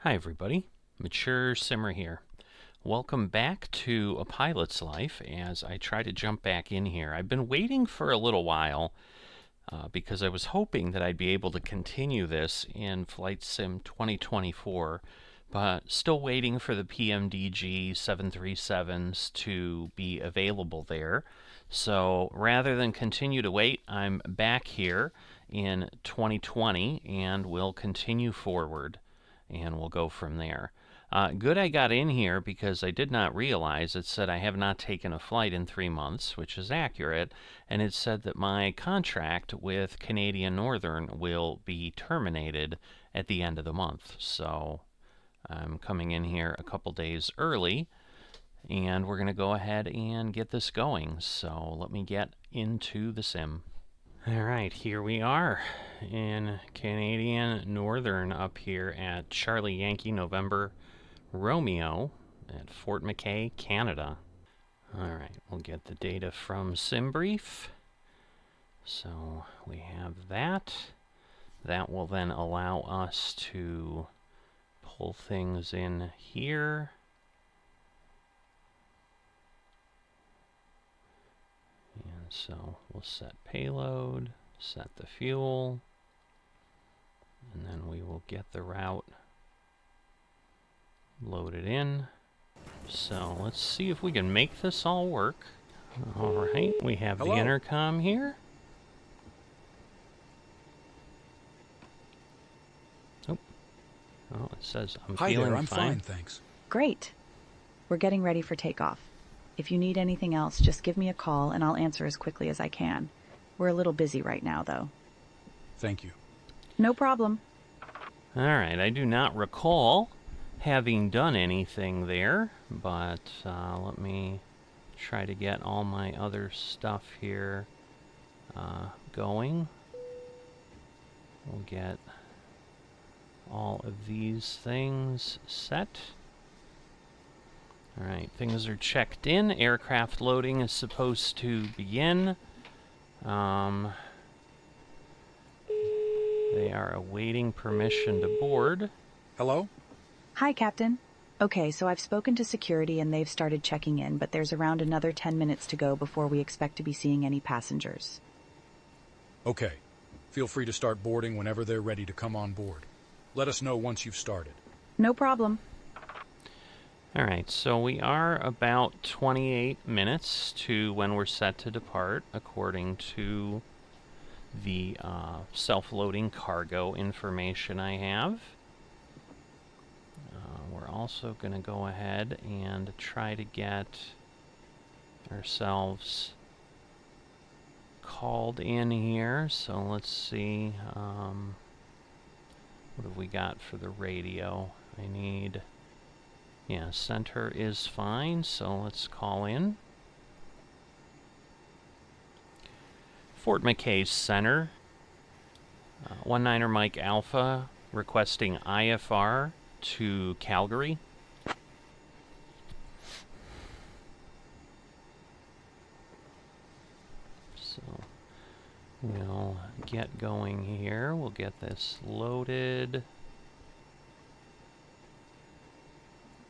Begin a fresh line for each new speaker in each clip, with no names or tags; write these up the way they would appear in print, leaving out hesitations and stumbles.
Hi everybody, Mature Simmer here. Welcome back to A Pilot's Life as I try to jump back in here. I've been waiting for a little while because I was hoping that I'd be able to continue this in Flight Sim 2024, but still waiting for the PMDG 737s to be available there. So rather than continue to wait, I'm back here in 2020 and we'll continue forward and we'll go from there. Good I got in here because I did not realize it said I have not taken a flight in 3 months, which is accurate, and it said that my contract with Canadian Northern will be terminated at the end of the month. So I'm coming in here a couple days early, and we're going to go ahead and get this going. So let me get into the sim. Alright, here we are in Canadian Northern up here at Charlie Yankee November Romeo at Fort McKay, Canada. Alright, we'll get the data from SimBrief. So we have that. That will then allow us to pull things in here. And so we'll set payload, set the fuel, and then we will get the route loaded in. So let's see if we can make this all work. Alright, we have the intercom here. Oh, it says I'm
Hi
feeling
there, I'm
fine.
fine, thanks.
Great. We're getting ready for takeoff. If you need anything else, just give me a call and I'll answer as quickly as I can. We're a little busy right now, though.
Thank you.
No problem.
Alright, I do not recall having done anything there, but let me try to get all my other stuff here going. We'll get all of these things set. Alright, things are checked in. Aircraft loading is supposed to begin. They are awaiting permission to board.
Hello?
Hi, Captain. Okay, so I've spoken to security and they've started checking in, but there's around another 10 minutes to go before we expect to be seeing any passengers.
Okay. Feel free to start boarding whenever they're ready to come on board. Let us know once you've started.
No problem.
Alright, so we are about 28 minutes to when we're set to depart, according to the self-loading cargo information I have. We're also going to go ahead and try to get ourselves called in here. So let's see, what have we got for the radio? I need... Yeah, center is fine, so let's call in. Fort McKay Center. 19er Mike Alpha requesting IFR to Calgary. So we'll get going here. We'll get this loaded.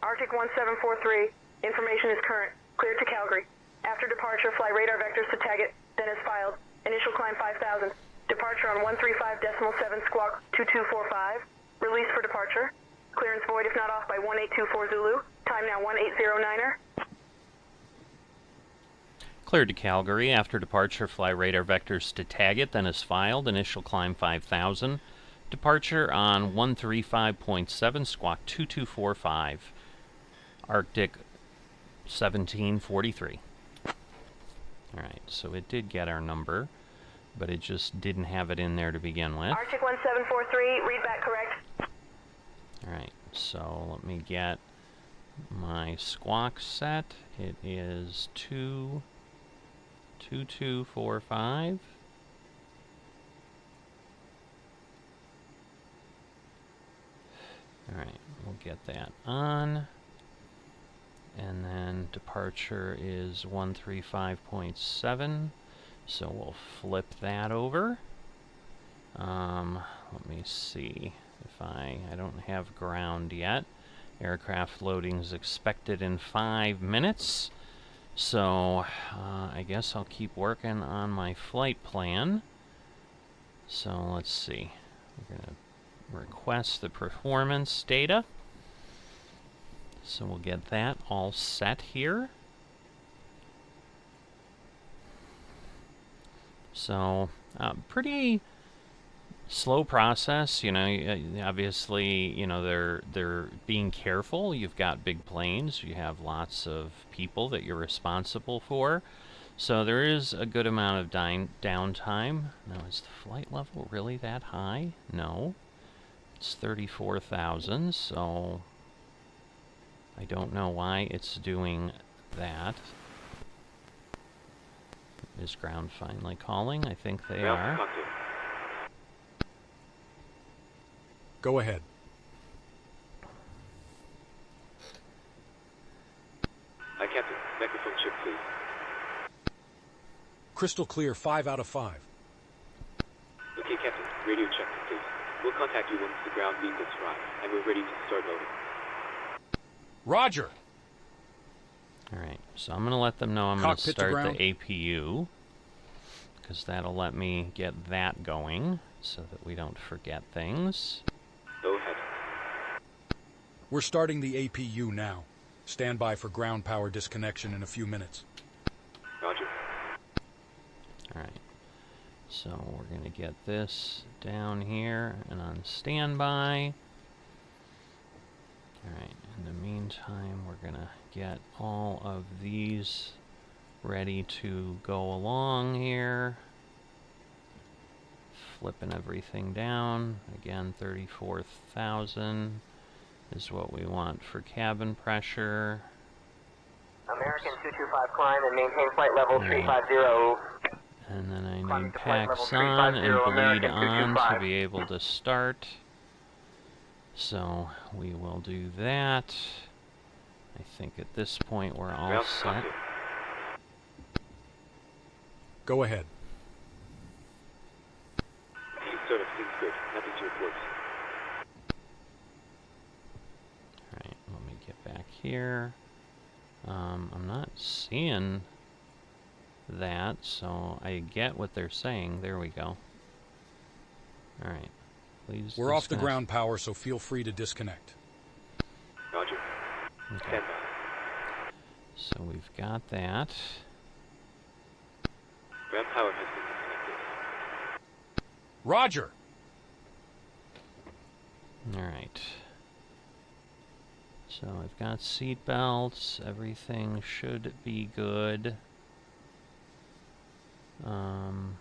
Arctic 1743, information is current. Cleared to Calgary. After departure, fly radar vectors to Taggett, then as filed. Initial climb 5,000. Departure on 135.7 squawk 2245. Release for departure. Clearance void if not off by 1824 Zulu. Time now 1809er.
Cleared to Calgary. After departure, fly radar vectors to Taggett, then as filed. Initial climb 5,000. Departure on 135.7 squawk 2245. Arctic 1743. Alright, so it did get our number, but it just didn't have it in there to begin with.
Arctic 1743, read back correct.
Alright, so let me get my squawk set. It is 2245. Alright, we'll get that on. And then departure is 135.7. So we'll flip that over. Let me see if I don't have ground yet. Aircraft loading is expected in 5 minutes. So, I guess I'll keep working on my flight plan. So, let's see. We're going to request the performance data. So, we'll get that all set here. So, pretty slow process, you know. Obviously, you know, they're being careful. You've got big planes, you have lots of people that you're responsible for, so there is a good amount of downtime. Now, is the flight level really that high? No, it's 34,000, so I don't know why it's doing that. Is ground finally calling? I think they are.
Go ahead.
Hi, Captain. Microphone check, please.
Crystal clear, 5 out of 5.
Okay, Captain. Radio check, please. We'll contact you once the ground vehicles arrive, and we're ready to start loading.
Roger!
Alright, so I'm going to let them know I'm going to
Cockpit to
start
ground.
the APU, because that'll let me get that going, so that we don't forget things.
Go ahead.
We're starting the APU now. Stand by for ground power disconnection in a few minutes.
Roger.
Alright, so we're going to get this down here and on standby. Alright, in the meantime, we're going to get all of these ready to go along here. Flipping everything down. Again, 34,000 is what we want for cabin pressure.
American 225 climb and maintain flight level
Right.
350.
And then I
Climbing
need
to flight level
packs on and
350,
bleed
American
on to
225.
be able to start. So we will do that. I think at this point we're all
Ground
set.
contact.
Go ahead.
Team startup seems good. Nothing to report.
Alright, let me get back here. I'm not seeing that, so I get what they're saying. There we go. Alright, please.
We're off the
disconnect.
ground power, so feel free to disconnect.
Roger.
Okay,
Stand by.
so we've got that.
Ground power has been disconnected.
Roger!
Alright. So I've got seat belts. Everything should be good. Alright,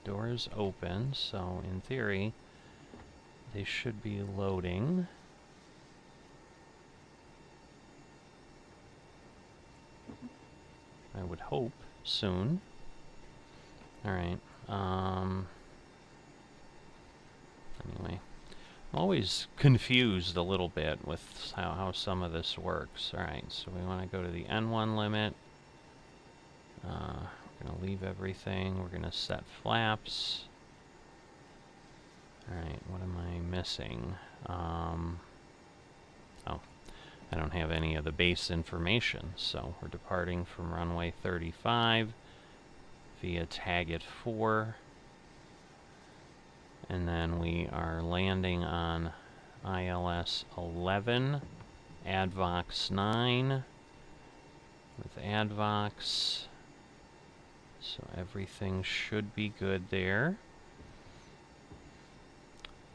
doors open, so in theory, they should be loading. I would hope soon. Alright, anyway. I'm always confused a little bit with how some of this works. Alright, so we want to go to the N1 limit. We're going to leave everything. We're going to set flaps. Alright, what am I missing? Oh, I don't have any of the base information. So we're departing from runway 35 via Taggett 4. And then we are landing on ILS 11, ADVOX 9, with ADVOX. So everything should be good there.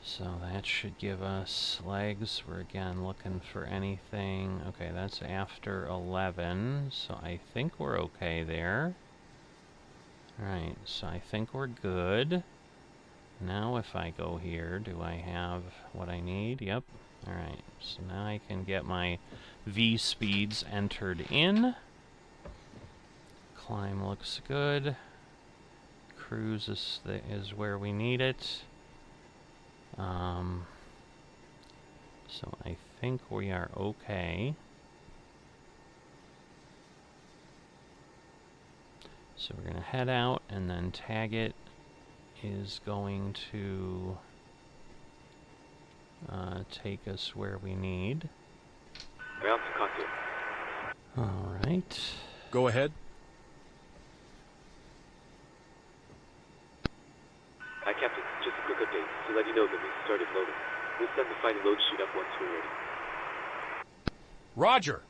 So that should give us legs. We're again looking for anything. Okay, that's after 11, so I think we're okay there. Alright, so I think we're good. Now if I go here, do I have what I need? Yep. Alright, so now I can get my V speeds entered in. Climb looks good. Cruise is where we need it. So I think we are okay. So we're going to head out, and then Taggett is going to take us where we need.
Ground to cockpit.
All right.
Go ahead.
Hi, Captain. Just a quick update to let you know that we started loading. We'll send the final load sheet up once we're ready.
Roger!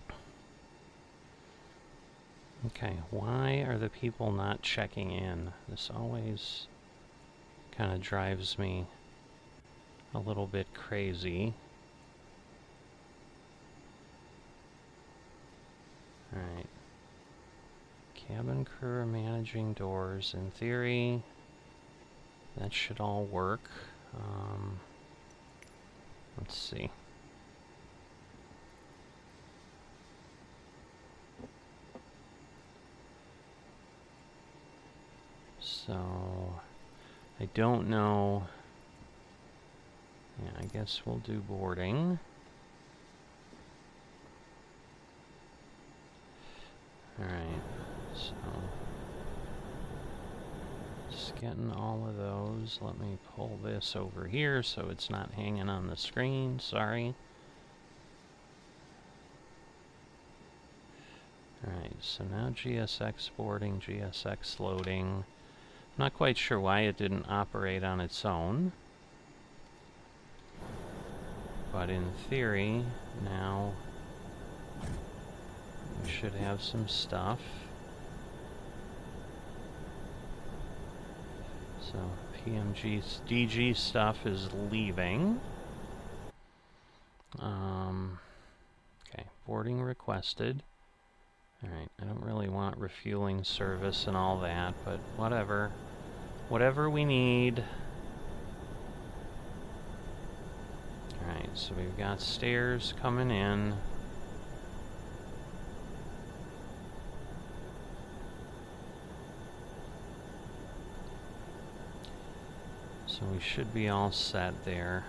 Okay, why are the people not checking in? This always kind of drives me a little bit crazy. Alright. Cabin crew are managing doors. In theory, that should all work. Let's see. So, I don't know. Yeah, I guess we'll do boarding. Alright, so just getting all of those. Let me pull this over here so it's not hanging on the screen. Sorry. Alright, so now GSX boarding, GSX loading. Not quite sure why it didn't operate on its own. But in theory, now we should have some stuff. So DG stuff is leaving. Okay, boarding requested. Alright, I don't really want refueling service and all that, but whatever. Whatever we need. Alright, so we've got stairs coming in. So we should be all set there.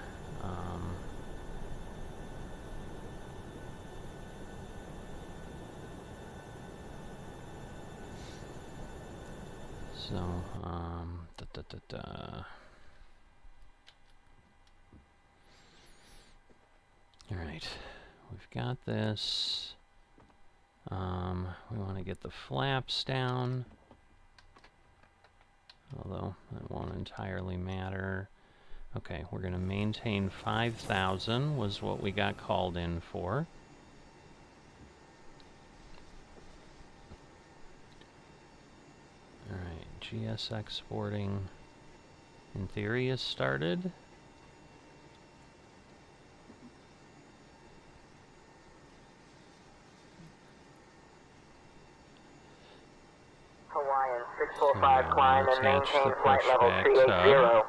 Alright, we've got this. We want to get the flaps down, although that won't entirely matter. Okay, we're going to maintain 5,000 was what we got called in for. Alright, GS exporting in theory is started.
Hawaiian 645 climb and
attach
maintain
the
flight level
pushback
380.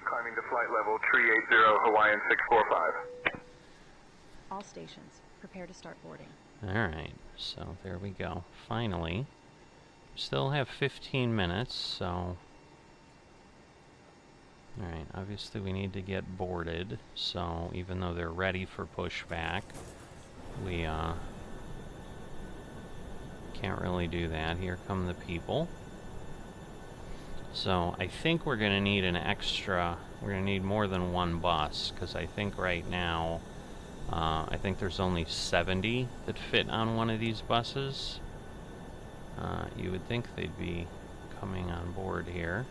Climbing to flight level 380, Hawaiian 645.
All stations, prepare to start boarding.
Alright, so there we go. Finally. Still have 15 minutes, so... Alright, obviously we need to get boarded, so even though they're ready for pushback, we can't really do that. Here come the people. So I think we're going to need an extra, we're going to need more than one bus, because I think right now, I think there's only 70 that fit on one of these buses. You would think they'd be coming on board here.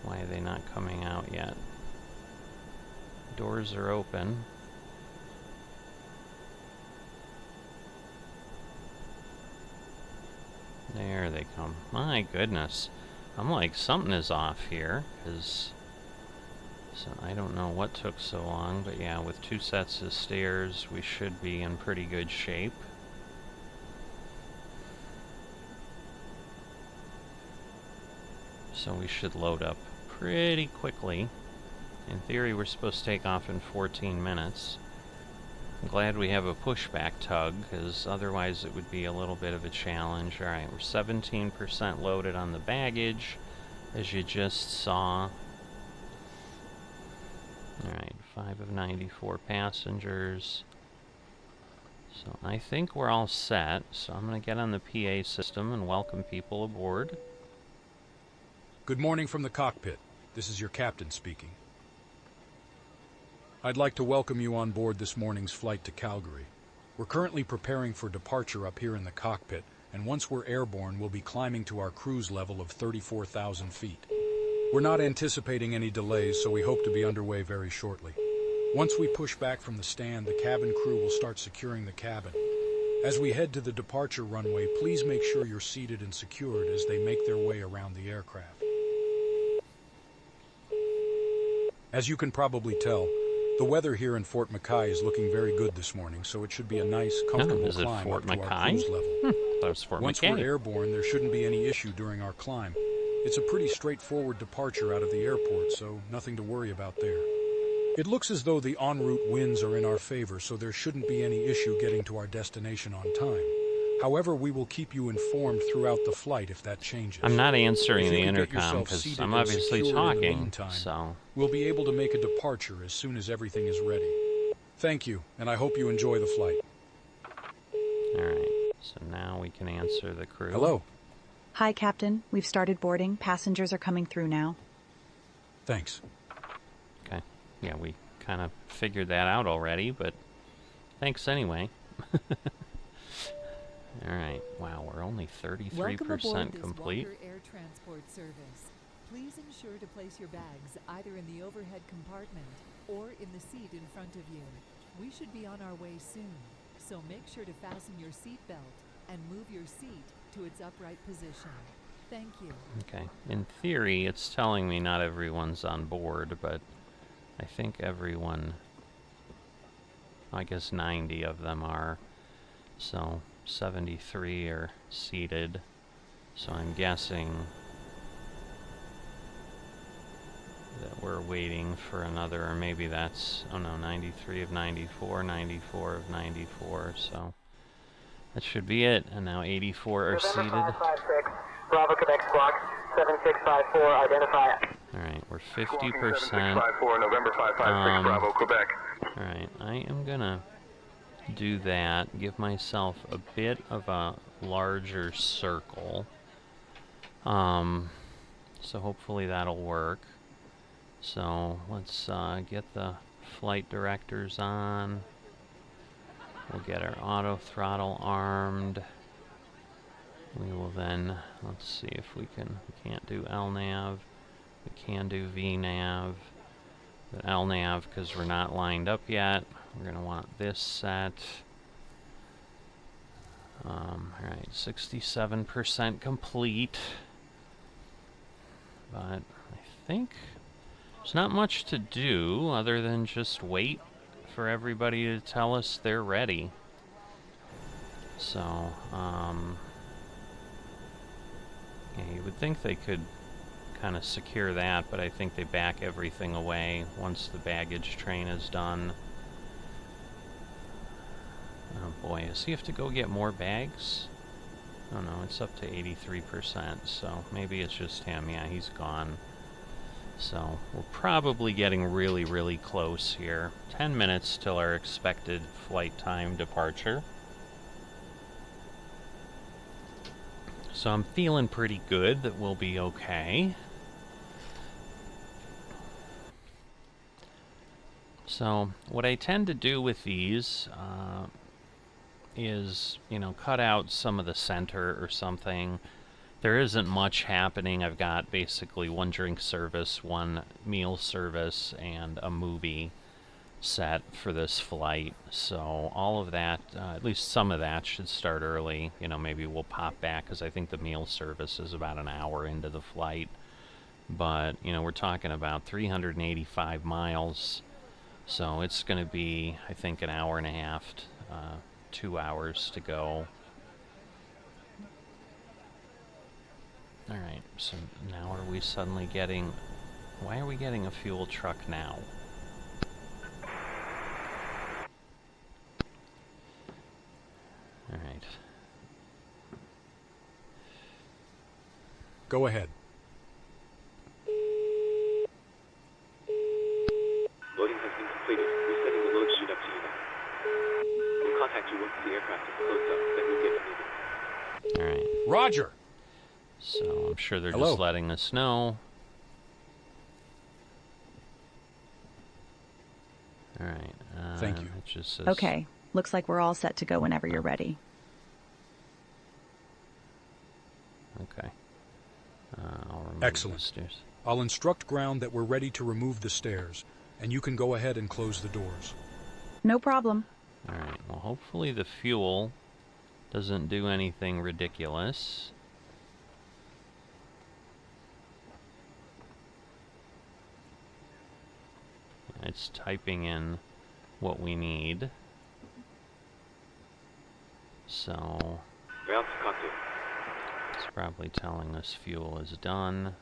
Why are they not coming out yet? Doors are open. There they come. My goodness. I'm like, something is off here, because... So I don't know what took so long, but yeah, with 2 sets of stairs, we should be in pretty good shape. So we should load up pretty quickly. In theory, we're supposed to take off in 14 minutes. I'm glad we have a pushback tug, because otherwise it would be a little bit of a challenge. Alright, we're 17% loaded on the baggage, as you just saw. Alright, 5 of 94 passengers. So I think we're all set. So I'm going to get on the PA system and welcome people aboard.
Good morning from the cockpit. This is your captain speaking. I'd like to welcome you on board this morning's flight to Calgary. We're currently preparing for departure up here in the cockpit, and once we're airborne, we'll be climbing to our cruise level of 34,000 feet. We're not anticipating any delays, so we hope to be underway very shortly. Once we push back from the stand, the cabin crew will start securing the cabin. As we head to the departure runway, please make sure you're seated and secured as they make their way around the aircraft. As you can probably tell, the weather here in Fort McKay is looking very good this morning, so it should be a nice, comfortable
is it
climb
Fort
up to our
McKay?
cruise level.
That was Fort
Once
McKay.
we're airborne, there shouldn't be any issue during our climb. It's a pretty straightforward departure out of the airport, so nothing to worry about there. It looks as though the en route winds are in our favor, so there shouldn't be any issue getting to our destination on time. However, we will keep you informed throughout the flight if that changes.
I'm not answering
If you
the
could get
intercom
yourself
because
seated
I'm
and
obviously
secured in the
talking.
meantime,
So
we'll be able to make a departure as soon as everything is ready. Thank you, and I hope you enjoy the flight.
all right. So now we can answer the crew.
Hello.
Hi, Captain. We've started boarding. Passengers are coming through now.
Thanks.
Okay. Yeah, we kind of figured that out already, but thanks anyway. All right. Wow, we're only 33% complete.
Walker Air Transport Service. Please ensure to place your bags either in the overhead compartment or in the seat in front of you. We should be on our way soon, so make sure to fasten your seatbelt and move your seat to its upright position. Thank you.
Okay. In theory, it's telling me not everyone's on board, but I think everyone, I guess 90 of them are. So 73 are seated. So I'm guessing that we're waiting for another, or maybe that's, oh no, 93 of 94, 94 of 94, so that should be it. And now 84 are seated.
November 556, Bravo Quebec Squawk, 7654, identify.
Alright, we're 50%.
7654, November 556, Bravo, Quebec.
Alright, I am gonna do that, give myself a bit of a larger circle. So hopefully that'll work. So let's get the flight directors on. We'll get our auto throttle armed. We will then, let's see if we can't do LNAV. We can do VNAV. But LNAV, because we're not lined up yet, we're going to want this set. Alright, 67% complete. But I think there's not much to do other than just wait for everybody to tell us they're ready. So, yeah, you would think they could kind of secure that, but I think they back everything away once the baggage train is done. Oh boy, does he have to go get more bags? Oh no, it's up to 83%, so maybe it's just him. Yeah, he's gone. So we're probably getting really, really close here. 10 minutes till our expected flight time departure. So I'm feeling pretty good that we'll be okay. So what I tend to do with these is, you know, cut out some of the center or something. There isn't much happening. I've got basically one drink service, one meal service, and a movie set for this flight. So all of that, at least some of that, should start early. You know, maybe we'll pop back because I think the meal service is about an hour into the flight. But, you know, we're talking about 385 miles. So it's going to be, I think, an hour and a half, 2 hours to go. Alright, so now are we suddenly getting... Why are we getting a fuel truck now? Alright.
Go ahead.
Loading has been completed. Resetting the load chute up to you now. We'll contact you once the
Roger.
So I'm sure they're
Hello.
just letting us know. All right.
Thank you.
It just says,
Okay, looks like we're all set to go whenever you're ready.
okay. I'll remove
Excellent.
the stairs.
I'll instruct ground that we're ready to remove the stairs, and you can go ahead and close the doors.
No problem.
All right. Well, hopefully the fuel doesn't do anything ridiculous. It's typing in what we need. So
Ground to cockpit.
it's probably telling us fuel is done.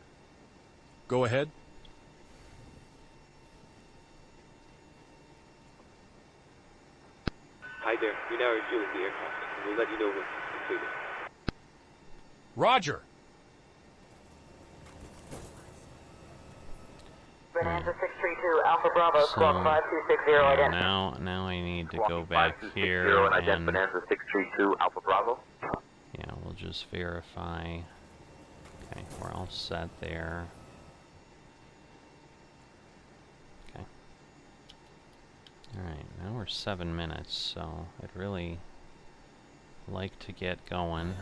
Go ahead.
Hi there. We're now refueling the aircraft, and we'll let you know once it's completed.
Roger.
Bonanza 632, Alpha Bravo, squawk
So,
5260,
yeah,
identify.
now I need to go back here
and ident
and
Bonanza 632 Alpha Bravo.
yeah, we'll just verify. Okay, we're all set there. Okay. Alright, now we're 7 minutes, so I'd really like to get going.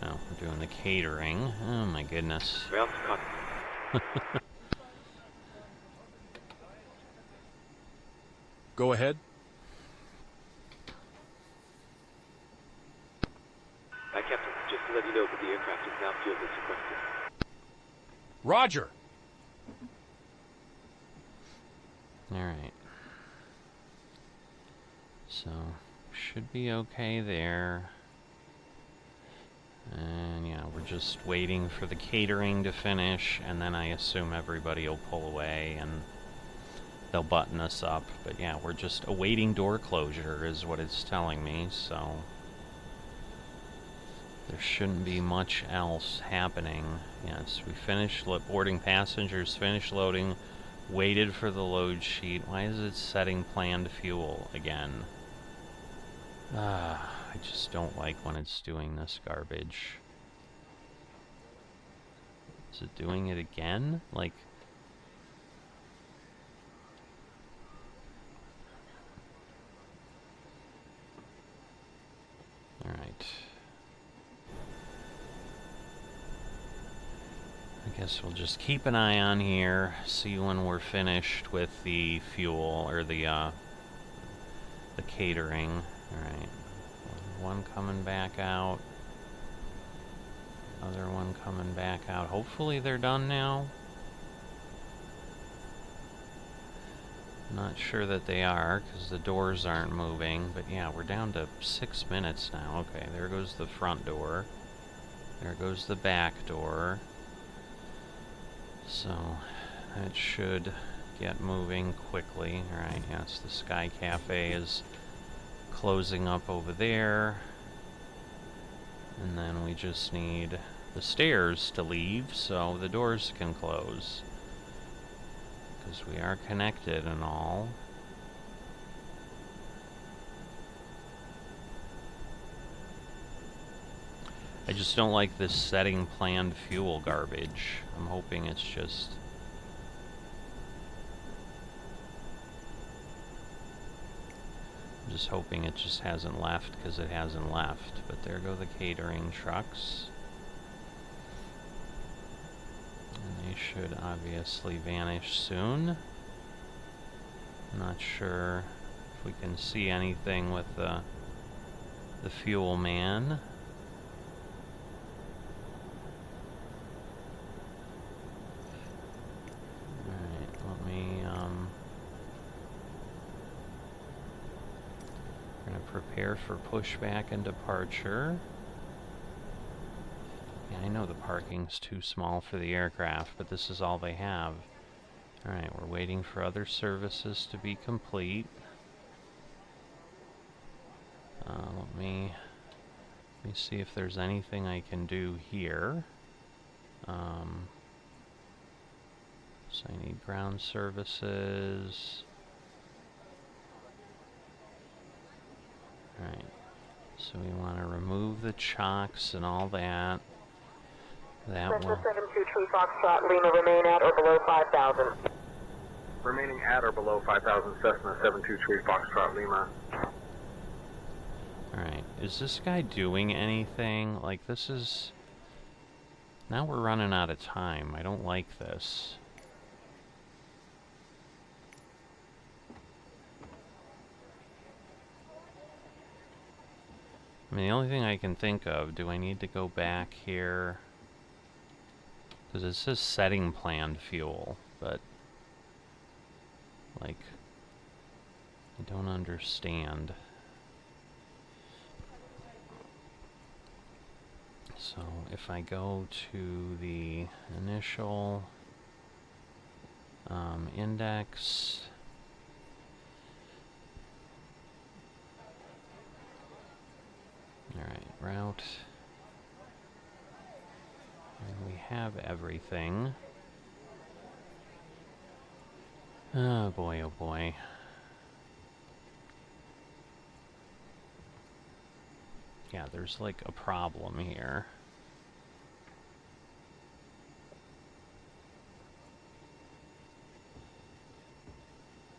Oh, we're doing the catering. Oh my goodness.
Ground to cockpit.
Go ahead.
Hi, Captain. Just to let you know that the aircraft is now fueled as requested.
Roger.
Alright. So, should be okay there. And yeah, we're just waiting for the catering to finish, and then I assume everybody will pull away and they'll button us up. But yeah, we're just awaiting door closure is what it's telling me, so there shouldn't be much else happening. Yes, we finished boarding passengers, finished loading, waited for the load sheet. Why is it setting planned fuel again? I just don't like when it's doing this garbage. Is it doing it again? Like, alright. I guess we'll just keep an eye on here, see when we're finished with the fuel, or the catering. Alright. One coming back out. Other one coming back out. Hopefully they're done now. Not sure that they are, because the doors aren't moving. But yeah, we're down to 6 minutes now. Okay, there goes the front door. There goes the back door. So, that should get moving quickly. Alright, yes, the Sky Cafe is closing up over there. And then we just need the stairs to leave so the doors can close. Because we are connected and all. I just don't like this setting planned fuel garbage. I'm hoping it's just... I'm just hoping it just hasn't left, because it hasn't left. But there go the catering trucks. And they should obviously vanish soon. Not sure if we can see anything with the fuel man. Prepare for pushback and departure. Yeah, I know the parking's too small for the aircraft, but this is all they have. Alright, we're waiting for other services to be complete. Let me see if there's anything I can do here. So I need ground services. Alright, so So we want to remove the chocks and all that. That
Cessna
will...
723 Foxtrot, Lima remain at or below 5,000.
Remaining at or below 5,000, Cessna 723 Foxtrot Lima.
Alright, is this guy doing anything? Like, this is... Now we're running out of time. I don't like this. I mean, the only thing I can think of, do I need to go back here? Because it says setting planned fuel, but... Like... I don't understand. So, if I go to the initial... index... Alright, route. And we have everything. Oh boy, oh boy. Yeah, there's like a problem here.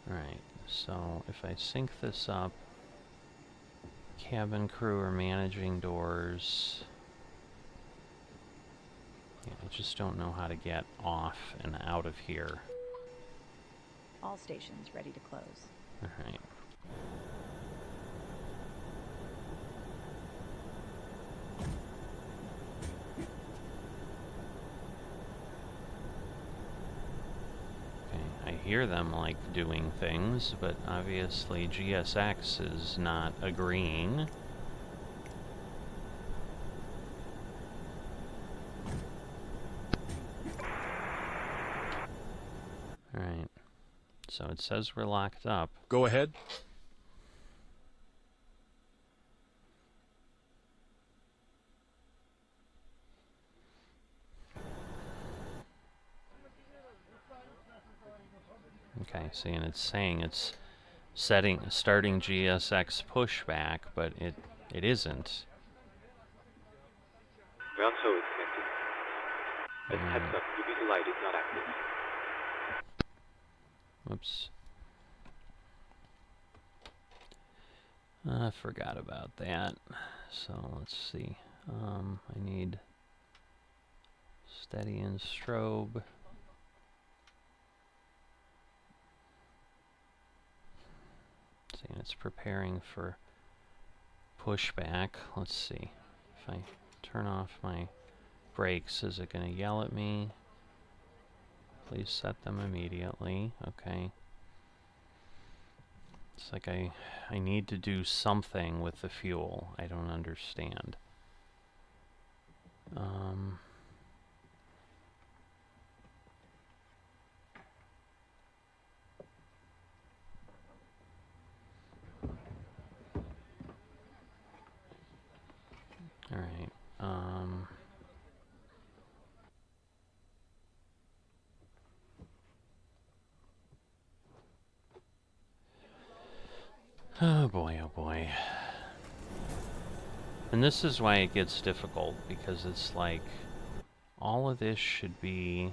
Alright, so if I sync this up, cabin crew are managing doors. Yeah, I just don't know how to get off and out of here.
All stations ready to close.
Alright. I hear them like doing things, but obviously GSX is not agreeing. Alright, so it says we're locked up.
Go ahead.
Okay, see, and it's saying it's starting GSX pushback, but it isn't.
Ground tow is connected. As heads up, UV light is not active.
Whoops. I forgot about that. So let's see. I need steady and strobe. See, and it's preparing for pushback. Let's see. If I turn off my brakes, is it going to yell at me? Please set them immediately. Okay. It's like I need to do something with the fuel. I don't understand. All right. Oh boy, oh boy. And this is why it gets difficult, because it's like all of this should be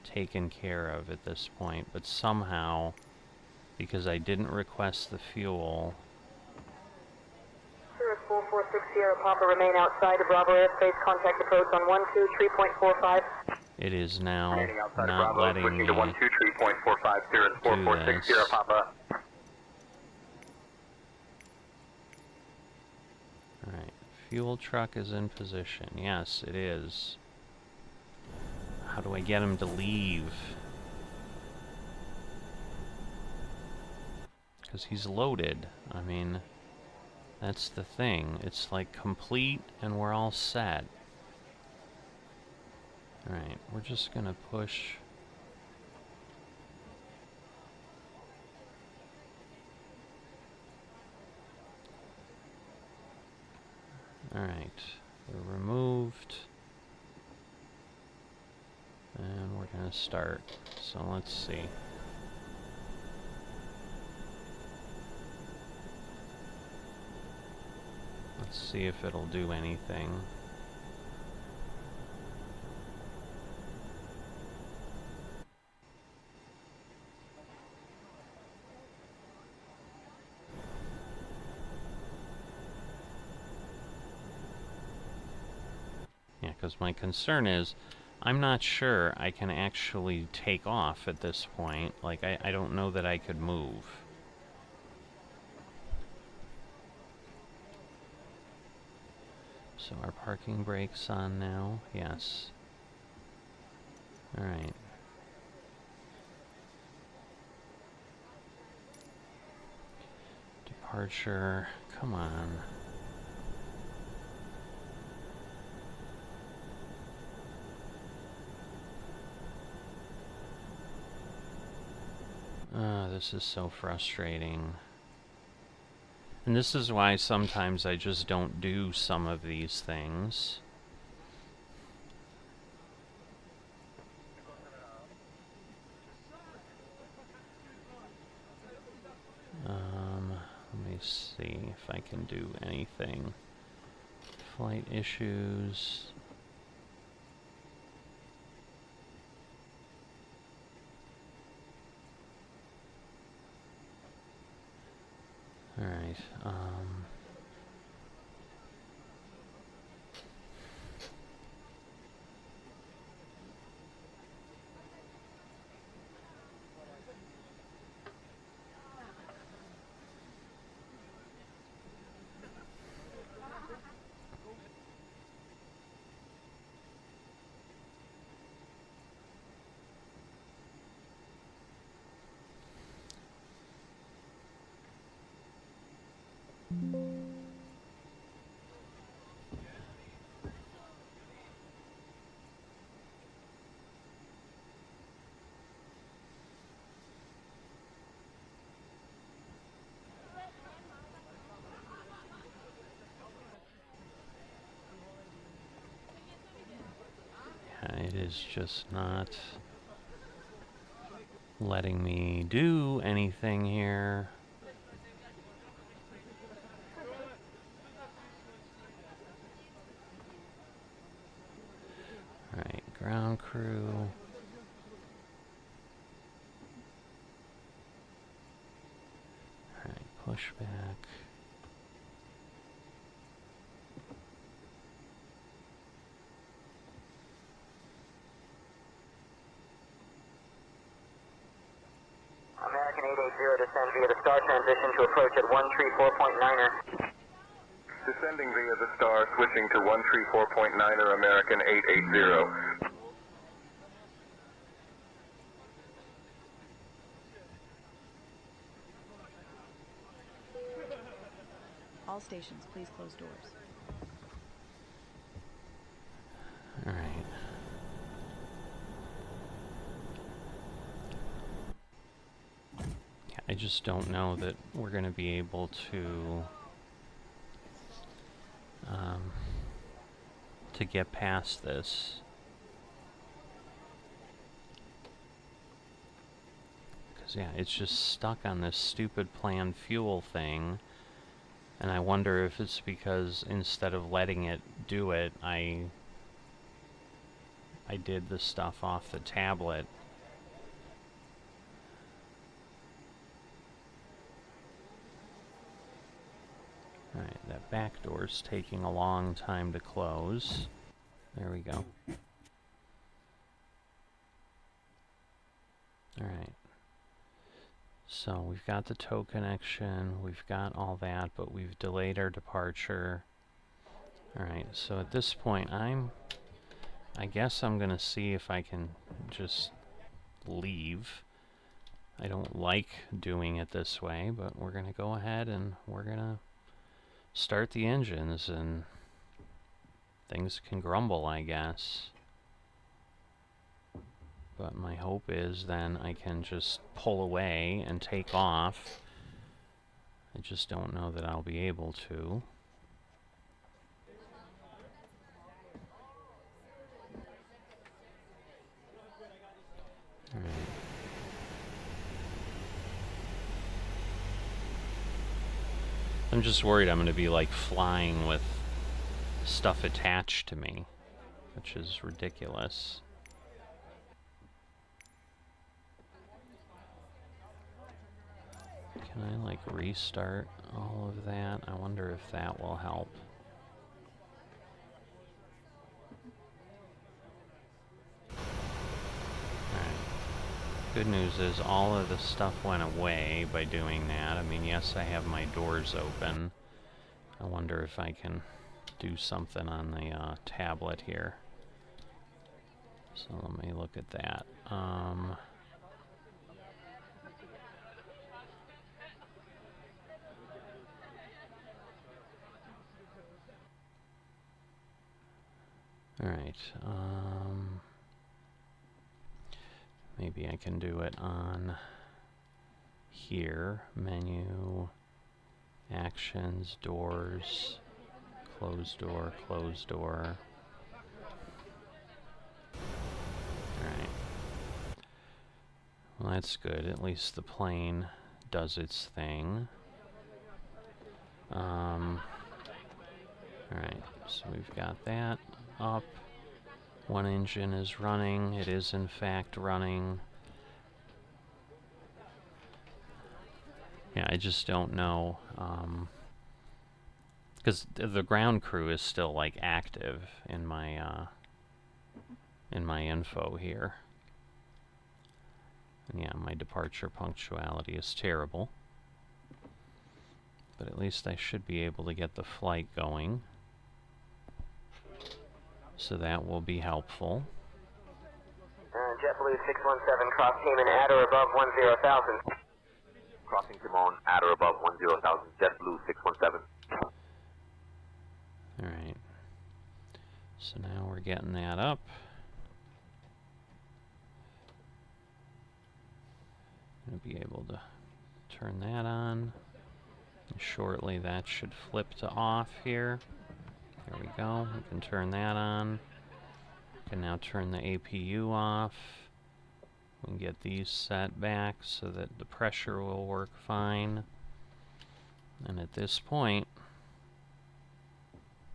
taken care of at this point, but somehow, because I didn't request the fuel...
Cirrus 446 Sierra Papa remain outside of Bravo airspace. Contact approach on 123.45.
It is now
Remaining outside of
not
Bravo,
letting
switching
me
to 123.45, Cirrus 446 Sierra Papa.
Alright, fuel truck is in position. Yes, it is. How do I get him to leave? Because he's loaded. I mean, that's the thing. It's like complete and we're all set. Alright, we're just gonna push. Alright, we're removed. And we're gonna start. So let's see. Let's see if it'll do anything. Yeah, because my concern is I'm not sure I can actually take off at this point. Like, I don't know that I could move. So our parking brake's on now. Yes. Alright. Departure. Come on. This is so frustrating. And this is why sometimes I just don't do some of these things. Let me see if I can do anything. Flight issues. Alright, it is just not letting me do anything here. Alright, ground crew. Alright, push back.
American 880 descend via the star transition to approach at 134.9er.
Descending via the star, switching to 134.9er American 880.
All stations, please close doors.
Alright. Yeah, I just don't know that we're going to be able to get past this. Because, yeah, it's just stuck on this stupid planned fuel thing. And I wonder if it's because instead of letting it do it, I did the stuff off the tablet. Alright, that back door's taking a long time to close. There we go. Alright. So we've got the tow connection, we've got all that, but we've delayed our departure. Alright, so at this point I guess I'm gonna see if I can just leave. I don't like doing it this way, but we're gonna go ahead and we're gonna start the engines and things can grumble, I guess. But my hope is then I can just pull away and take off. I just don't know that I'll be able to. Alright. I'm just worried I'm going to be like flying with stuff attached to me, which is ridiculous. Can I like restart all of that? I wonder if that will help. Alright. Good news is all of the stuff went away by doing that. I mean, yes, I have my doors open. I wonder if I can do something on the tablet here. So let me look at that. Alright, maybe I can do it on here. Menu, actions, doors, close door, close door. Alright. Well, that's good. At least the plane does its thing. Alright, so we've got that up. One engine is running. It is in fact running. Yeah, I just don't know. Because the ground crew is still like active in my info here. And yeah, my departure punctuality is terrible. But at least I should be able to get the flight going. So that will be helpful.
JetBlue 617, cross Cayman at or above 10,000.
Crossing Timon at or above 10,000. JetBlue 617.
Alright. So now we're getting that up. I'm going to be able to turn that on. And shortly that should flip to off here. There we go. We can turn that on. We can now turn the APU off. We can get these set back so that the pressure will work fine. And at this point,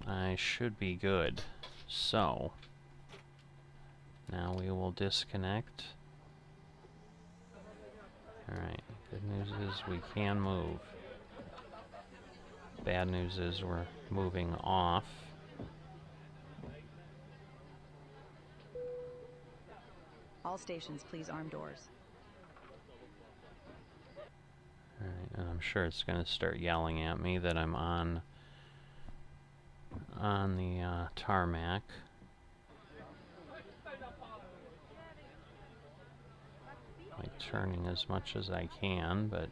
I should be good. So, now we will disconnect. Alright, good news is we can move. Bad news is we're moving off.
All stations, please arm doors.
Alright, and I'm sure it's going to start yelling at me that I'm on the tarmac. Like turning as much as I can, but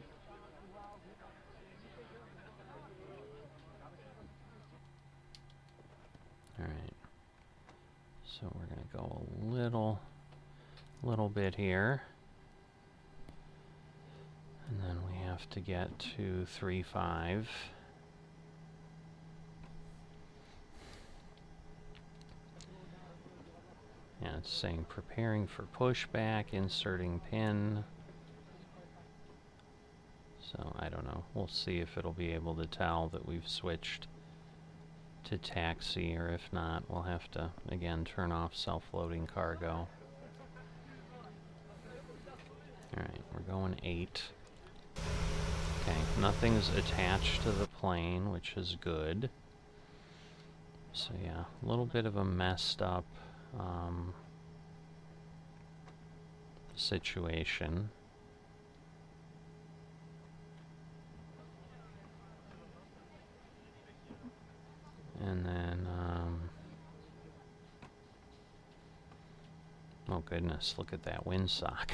alright. So we're going to go a little bit here. And then we have to get to 3.5. Yeah, it's saying preparing for pushback, inserting pin. So I don't know. We'll see if it'll be able to tell that we've switched to taxi, or if not, we'll have to again turn off self-loading cargo. Alright, we're going 8. Okay, nothing's attached to the plane, which is good. So yeah, a little bit of a messed up situation. And then, oh goodness, look at that windsock.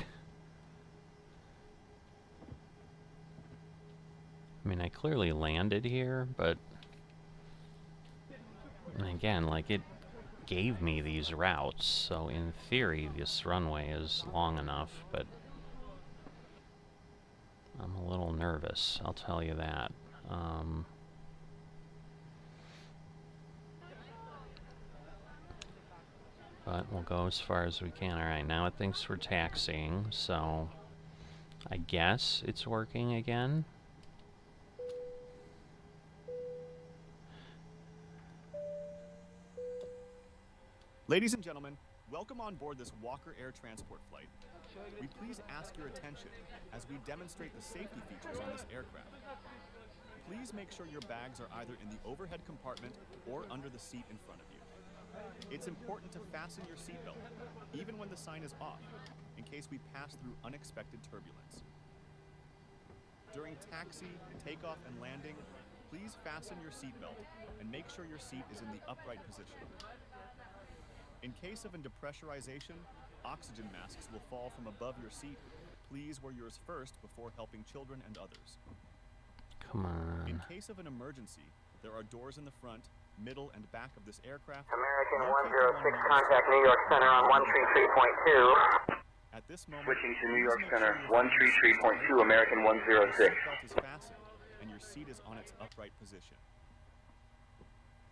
I mean, I clearly landed here, but again, like, it gave me these routes, so in theory this runway is long enough, but I'm a little nervous, I'll tell you that. But we'll go as far as we can. Alright, now it thinks we're taxiing, so I guess it's working again.
Ladies and gentlemen, welcome on board this Walker Air Transport flight. We please ask your attention as we demonstrate the safety features on this aircraft. Please make sure your bags are either in the overhead compartment or under the seat in front of you. It's important to fasten your seatbelt, even when the sign is off, in case we pass through unexpected turbulence. During taxi, takeoff, and landing, please fasten your seatbelt and make sure your seat is in the upright position. In case of a depressurization, oxygen masks will fall from above your seat. Please wear yours first before helping children and others.
Come on.
In case of an emergency, there are doors in the front, middle, and back of this aircraft.
American 106, contact New York Center on 133.2.
At this moment,
Switching to New York Center, 133.2, American 106.
Your seatbelt is fastened and your seat is on its upright position.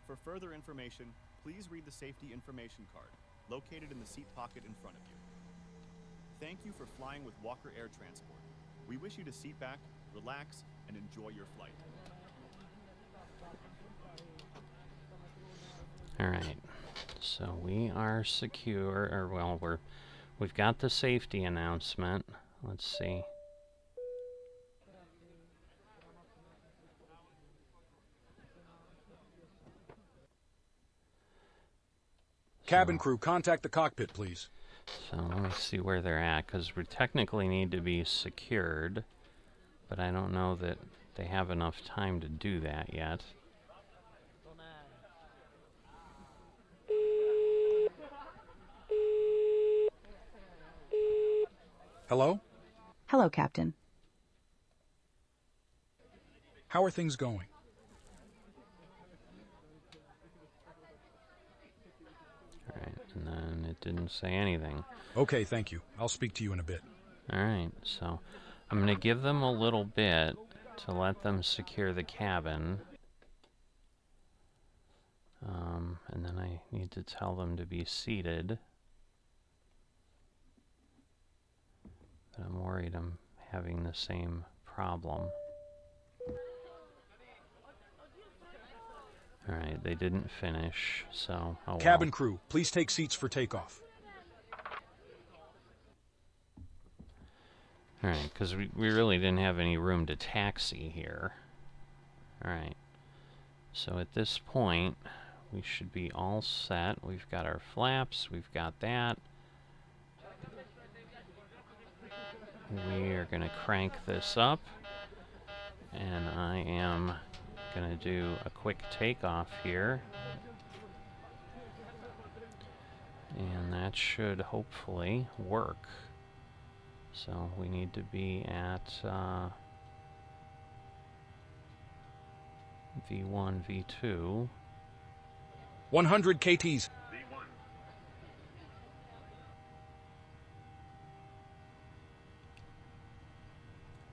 For further information, please read the safety information card located in the seat pocket in front of you. Thank you for flying with Walker Air Transport. We wish you to sit back, relax, and enjoy your flight.
All right. So we are secure, or well, we've got the safety announcement. Let's see.
Cabin crew, contact the cockpit, please.
So let me see where they're at, because we technically need to be secured, but I don't know that they have enough time to do that yet.
Hello?
Hello, Captain.
How are things going?
Alright, and then it didn't say anything.
Okay, thank you. I'll speak to you in a bit.
Alright, so I'm going to give them a little bit to let them secure the cabin. And then I need to tell them to be seated. But I'm worried I'm having the same problem. Alright, they didn't finish, so oh well.
Cabin crew, please take seats for takeoff.
Alright, because we really didn't have any room to taxi here. Alright, so at this point, we should be all set. We've got our flaps, we've got that. We are going to crank this up, and I am going to do a quick takeoff here. And that should hopefully work. So we need to be at V1, V2.
100 KTs.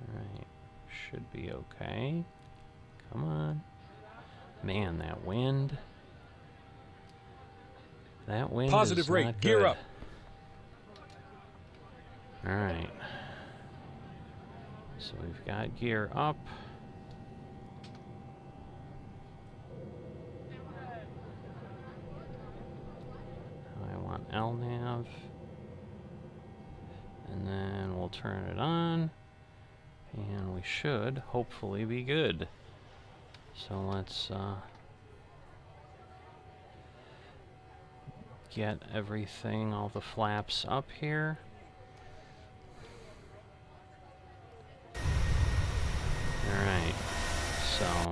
Alright, should be okay. Come on. Man, that wind. That wind
Positive
is
rate,
not
gear
good.
up.
Alright. So we've got gear up. I want LNAV. And then we'll turn it on. And we should hopefully be good. So let's get everything, all the flaps up here. Alright, so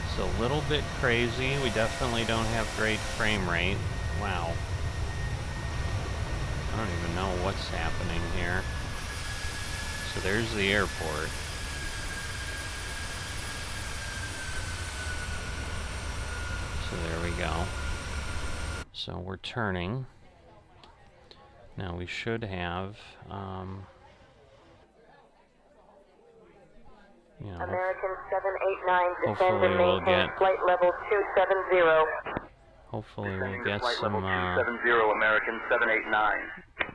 it's a little bit crazy. We definitely don't have great frame rate. Wow. I don't even know what's happening here. So there's the airport. So there we go. So we're turning. Now we should have, you know,
American 789, descend
hopefully
and
we'll
maintain
get,
flight level 270.
hopefully we'll get
Flight
some,
level 270, American 789.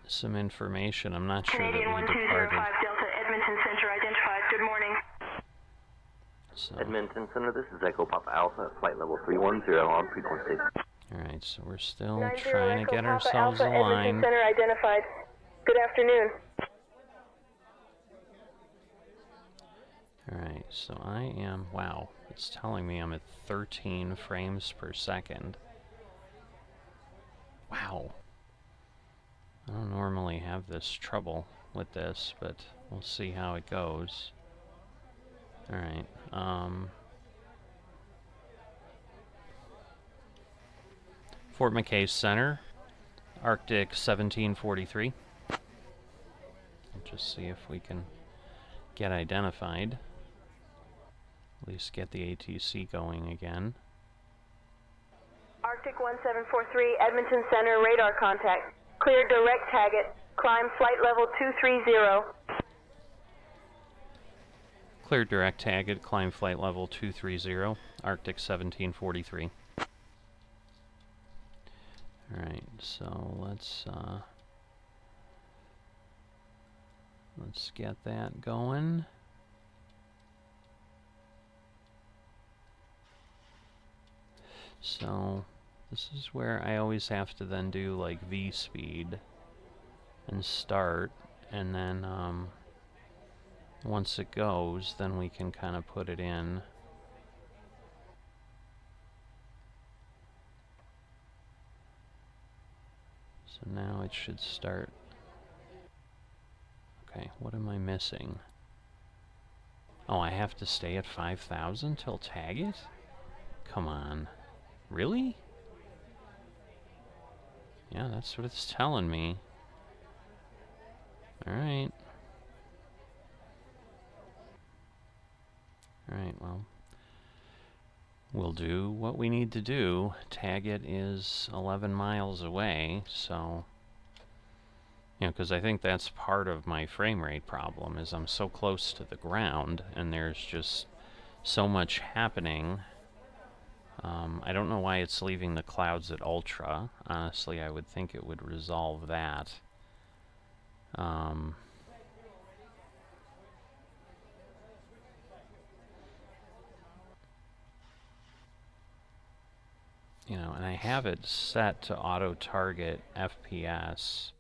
some information. I'm not sure that
Canadian
we
1205
departed.
Delta, Edmonton Center identified. Good morning.
So,
Edmonton Center, this is Echo Papa Alpha, flight level 310 on frequency.
Alright, so we're still
90
trying to
Echo
get
Papa
ourselves
Alpha Edmonton
aligned.
Center identified. Good afternoon.
Alright, so I am, wow, it's telling me I'm at 13 frames per second. Wow. I don't normally have this trouble with this, but we'll see how it goes. Alright, Fort McKay Center, Arctic 1743. Just see if we can get identified. At least get the ATC going again.
Arctic 1743, Edmonton Center, radar contact. Clear direct target. Climb flight level 230.
Clear direct target, climb flight level 230, Arctic 1743. Alright, so let's get that going. So this is where I always have to then do like V speed and start, and then once it goes, then we can kind of put it in. So now it should start. Okay, what am I missing? Oh, I have to stay at 5,000 till tag it? Come on. Really? Yeah, that's what it's telling me. Alright. Alright, well. We'll do what we need to do. Tag it is 11 miles away, so... You know, because I think that's part of my frame rate problem, is I'm so close to the ground, and there's just so much happening. I don't know why it's leaving the clouds at ultra. Honestly, I would think it would resolve that. You know, and I have it set to auto-target FPS.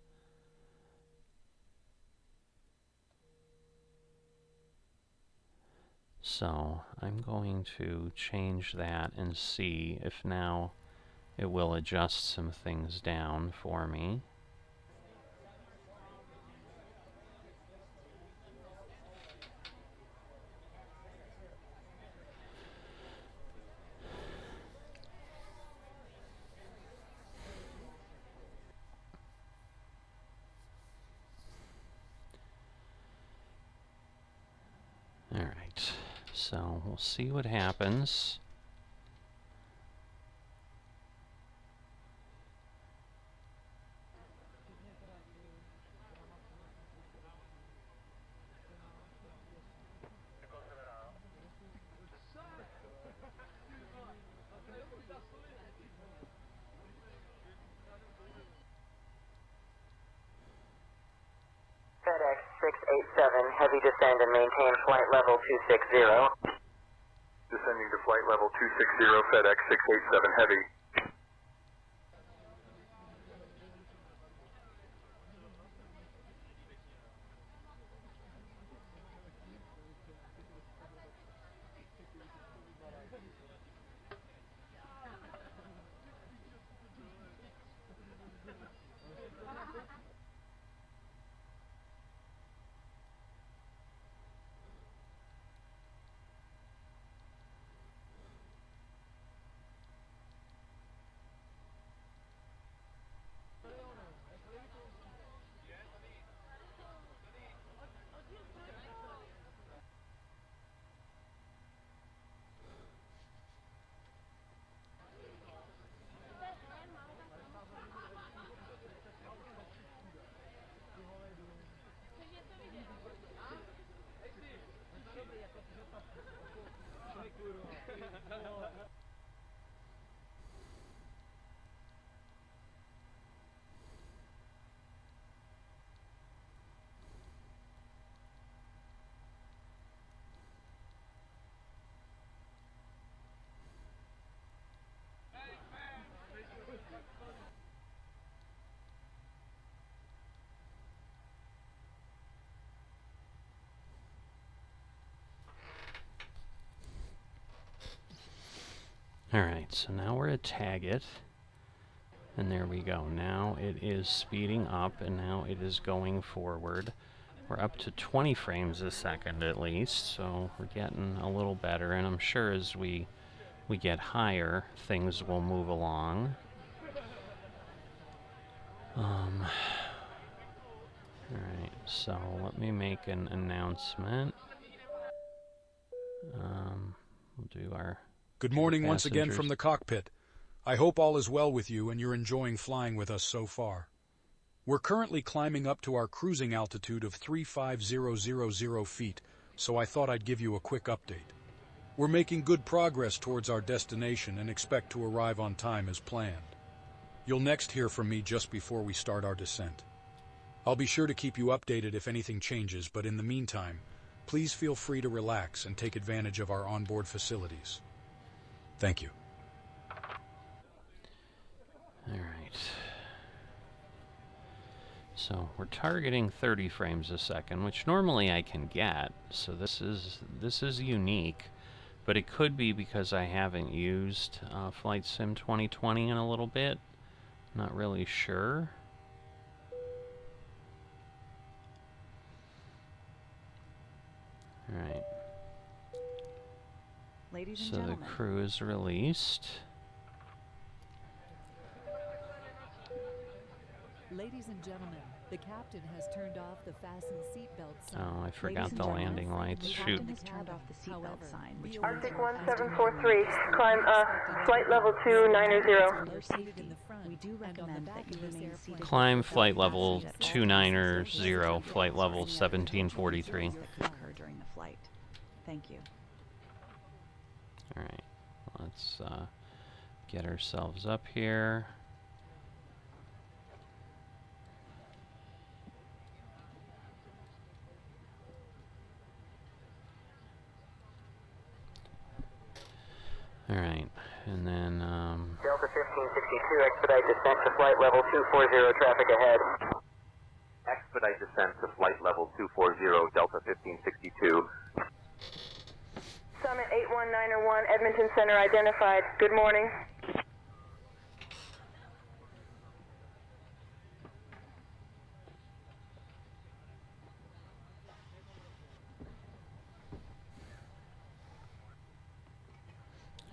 So I'm going to change that and see if now it will adjust some things down for me. Alright, so we'll see what happens.
FedEx 687, heavy descend and maintain flight level 260.
Descending to flight level 260, FedEx 687 Heavy.
Alright, so now we're at Taggett. And there we go. Now it is speeding up, and now it is going forward. We're up to 20 frames a second at least, so we're getting a little better, and I'm sure as we get higher, things will move along. Alright, so let me make an announcement. We'll do our...
Good morning once again from the cockpit. I hope all is well with you and you're enjoying flying with us so far. We're currently climbing up to our cruising altitude of 35000 feet, so I thought I'd give you a quick update. We're making good progress towards our destination and expect to arrive on time as planned. You'll next hear from me just before we start our descent. I'll be sure to keep you updated if anything changes, but in the meantime, please feel free to relax and take advantage of our onboard facilities. Thank you.
Alright. So we're targeting 30 frames a second, which normally I can get, so this is unique, but it could be because I haven't used Flight Sim 2020 in a little bit. Not really sure. Alright.
Ladies and
So
gentlemen.
the crew is released.
Ladies and gentlemen, the captain has turned off the fasten seatbelt sign.
Oh, I forgot
Ladies and
the
gentlemen,
landing lights.
the
Shoot.
captain has turned off the seatbelt sign, which means
Arctic
we're
1743, climb flight level 290.
for your safety. We do recommend that you remain seated.
Climb flight level 290, flight level 1743.
That could occur during the flight. Thank you.
Alright, let's get ourselves up here. Alright, and then,
Delta 1562, expedite descent to flight level 240, traffic ahead.
Expedite descent to flight level 240, Delta 1562.
Summit 81901, Edmonton Center identified. Good morning.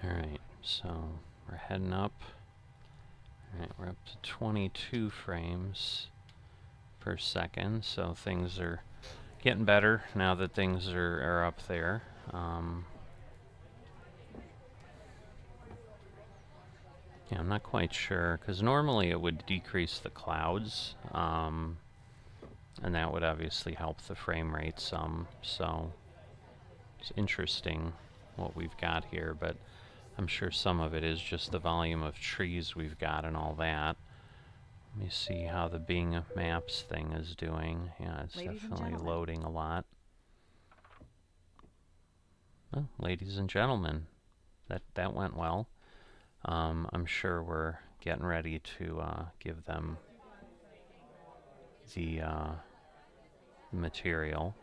alright, so we're heading up. Alright, we're up to 22 frames per second, so things are getting better now that things are up there. Yeah, I'm not quite sure, because normally it would decrease the clouds, and that would obviously help the frame rate some, so it's interesting what we've got here, but I'm sure some of it is just the volume of trees we've got and all that. Let me see how the Bing Maps thing is doing. Yeah, it's
Ladies and
definitely
gentlemen.
loading a lot. Oh, ladies and gentlemen, that went well. I'm sure we're getting ready to give them the material.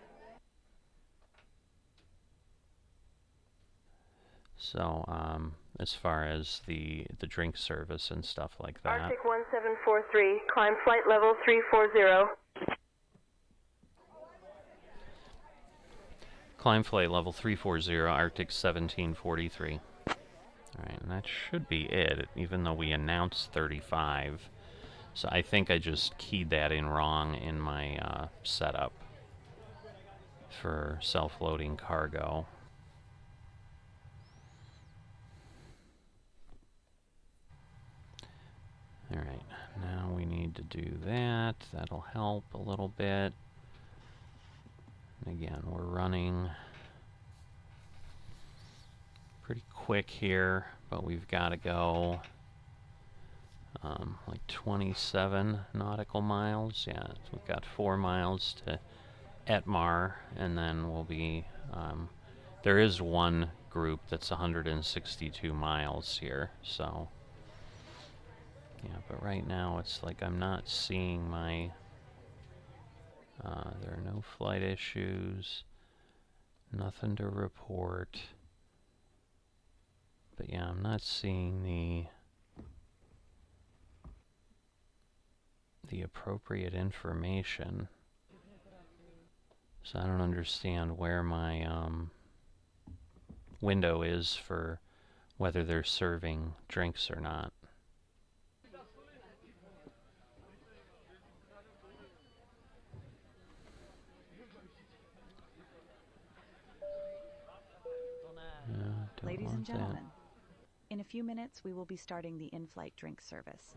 So, as far as the drink service and stuff like that.
Arctic 1743, climb flight level 340.
Climb flight level 340, Arctic 1743. Alright, and that should be it, even though we announced 35. So I think I just keyed that in wrong in my setup for self-loading cargo. Alright, now we need to do that. That'll help a little bit. And again, we're running pretty quick here, but we've got to go like 27 nautical miles. Yeah, we've got 4 miles to Etmar, and then we'll be... there is one group that's 162 miles here, so... Yeah, but right now it's like I'm not seeing my... there are no flight issues, nothing to report. But yeah, I'm not seeing the appropriate information. So I don't understand where my window is for whether they're serving drinks or not.
Ladies and gentlemen, in a few minutes we will be starting the in-flight drink service.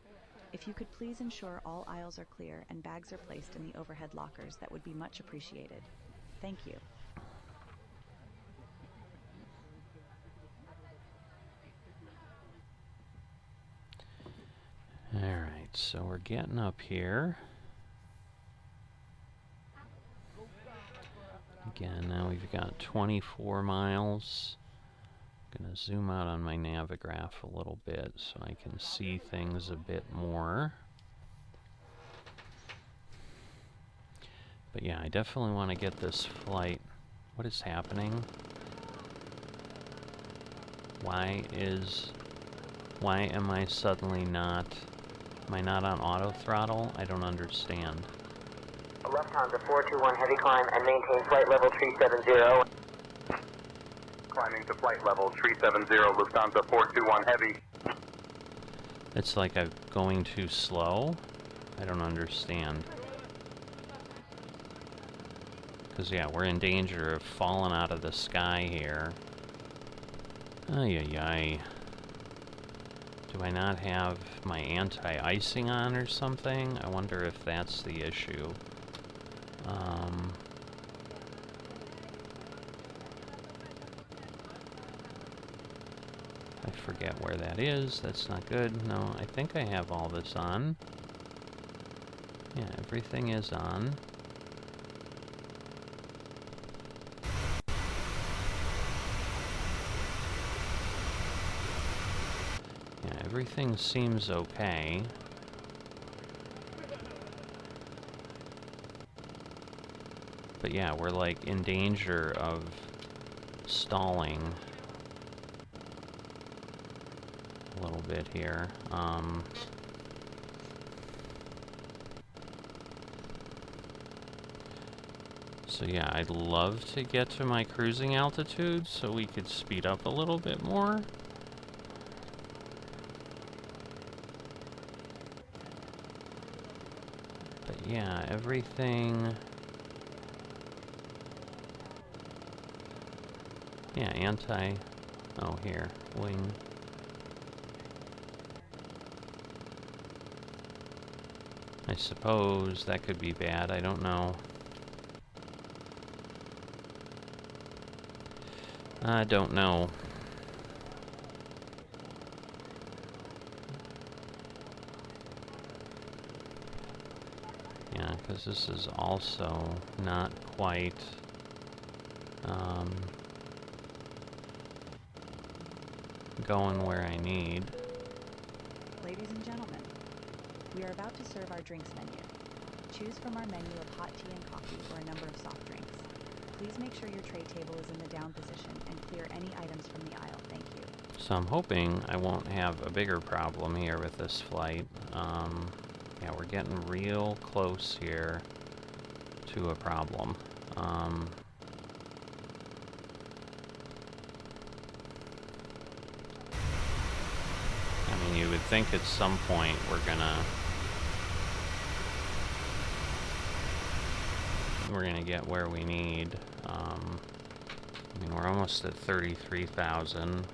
If you could please ensure all aisles are clear and bags are placed in the overhead lockers, that would be much appreciated. Thank you.
Alright, so we're getting up here. Again, now we've got 24 miles. I'm going to zoom out on my Navigraph a little bit so I can see things a bit more. But yeah, I definitely want to get this flight. What is happening? Why am I suddenly not... Am I not on auto throttle? I don't understand.
Lufthansa 421 heavy climb and maintain flight level 370.
Climbing to flight level 370, Lufthansa 421 heavy.
It's like I'm going too slow? I don't understand. Because, yeah, we're in danger of falling out of the sky here. Ay-ay-ay. Do I not have my anti-icing on or something? I wonder if that's the issue. I forget where that is. That's not good. No, I think I have all this on. Yeah, everything is on. Yeah, everything seems okay. But yeah, we're like in danger of stalling a little bit here. So yeah, I'd love to get to my cruising altitude so we could speed up a little bit more. But yeah, everything... Yeah, oh, here, wing. I suppose that could be bad, I don't know. I don't know. Yeah, because this is also not quite... going where I need.
Ladies and gentlemen, we are about to serve our drinks menu. Choose from our menu of hot tea and coffee or a number of soft drinks. Please make sure your tray table is in the down position and clear any items from the aisle. Thank you.
So I'm hoping I won't have a bigger problem here with this flight. Yeah, we're getting real close here to a problem. I mean, you would think at some point we're gonna get where we need. I mean, we're almost at 33,000.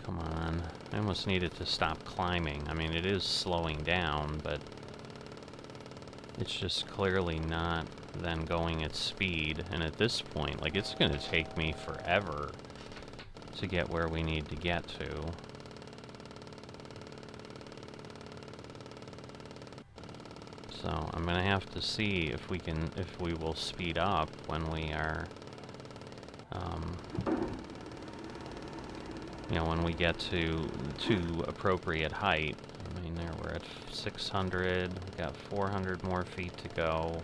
Come on. I almost needed to stop climbing. I mean, it is slowing down, but it's just clearly not then going at speed. And at this point, like, it's gonna take me forever to get where we need to get to. So I'm gonna have to see if we will speed up when we are, you know, when we get to appropriate height. I mean, there we're at 600. We've got 400 more feet to go.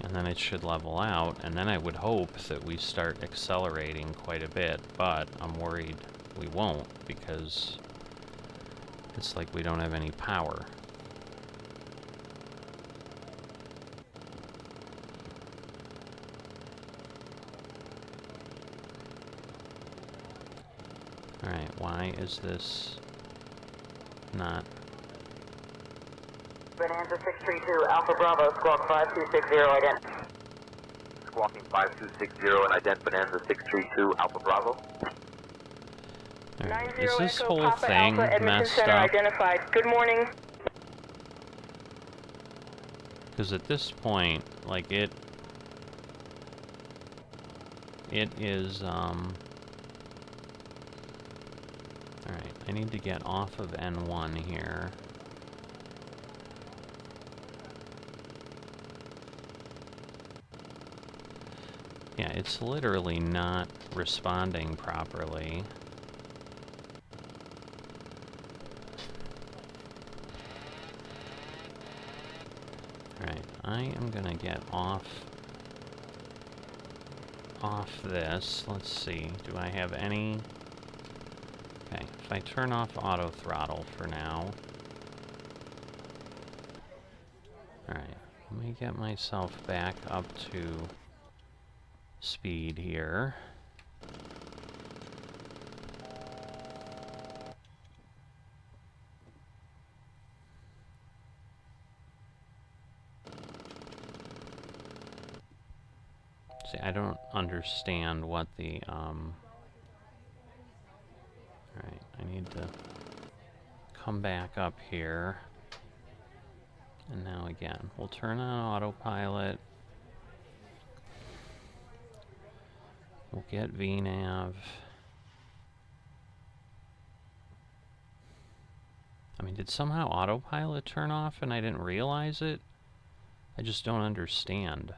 And then it should level out, and then I would hope that we start accelerating quite a bit, but I'm worried we won't, because it's like we don't have any power. Alright, why is this not...
Bonanza 632, Alpha Bravo, squawk 5260, ident.
Squawking 5260 and ident Bonanza 632 Alpha Bravo.
Alright,
90
is this
Echo
whole
Papa
thing
Alpha Edmonton
messed
Center
up?
identified. Good morning.
Because at this point, like, it is, alright, I need to get off of N1 here. Yeah, it's literally not responding properly. Alright, I am gonna get off this. Let's see, do I have any... Okay, if I turn off auto throttle for now. Alright, let me get myself back up to speed here. See, I don't understand what the, Alright, I need to come back up here. And now again, we'll turn on autopilot. We'll get VNav. I mean, did somehow autopilot turn off and I didn't realize it? I just don't understand.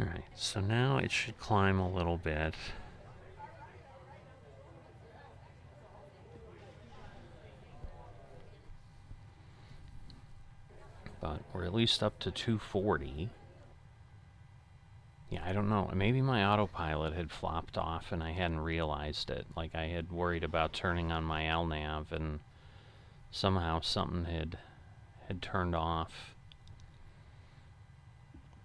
Alright, so now it should climb a little bit. But we're at least up to 240. Yeah, I don't know. Maybe my autopilot had flopped off and I hadn't realized it. Like, I had worried about turning on my LNAV and somehow something had turned off.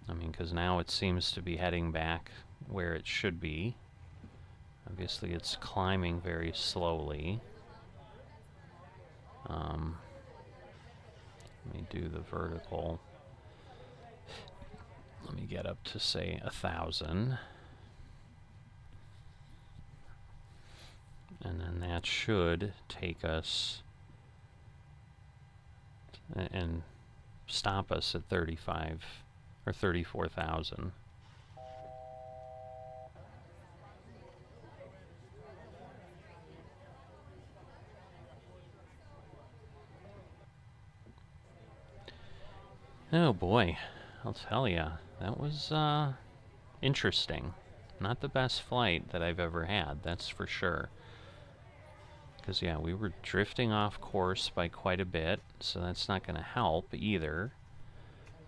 I mean, because now it seems to be heading back where it should be. Obviously, it's climbing very slowly. Let me do the vertical. Let me get up to, say, 1,000. And then that should take us and stop us at 35 or 34,000. Oh boy, I'll tell ya, that was interesting. Not the best flight that I've ever had, that's for sure. Because yeah, we were drifting off course by quite a bit, so that's not going to help either.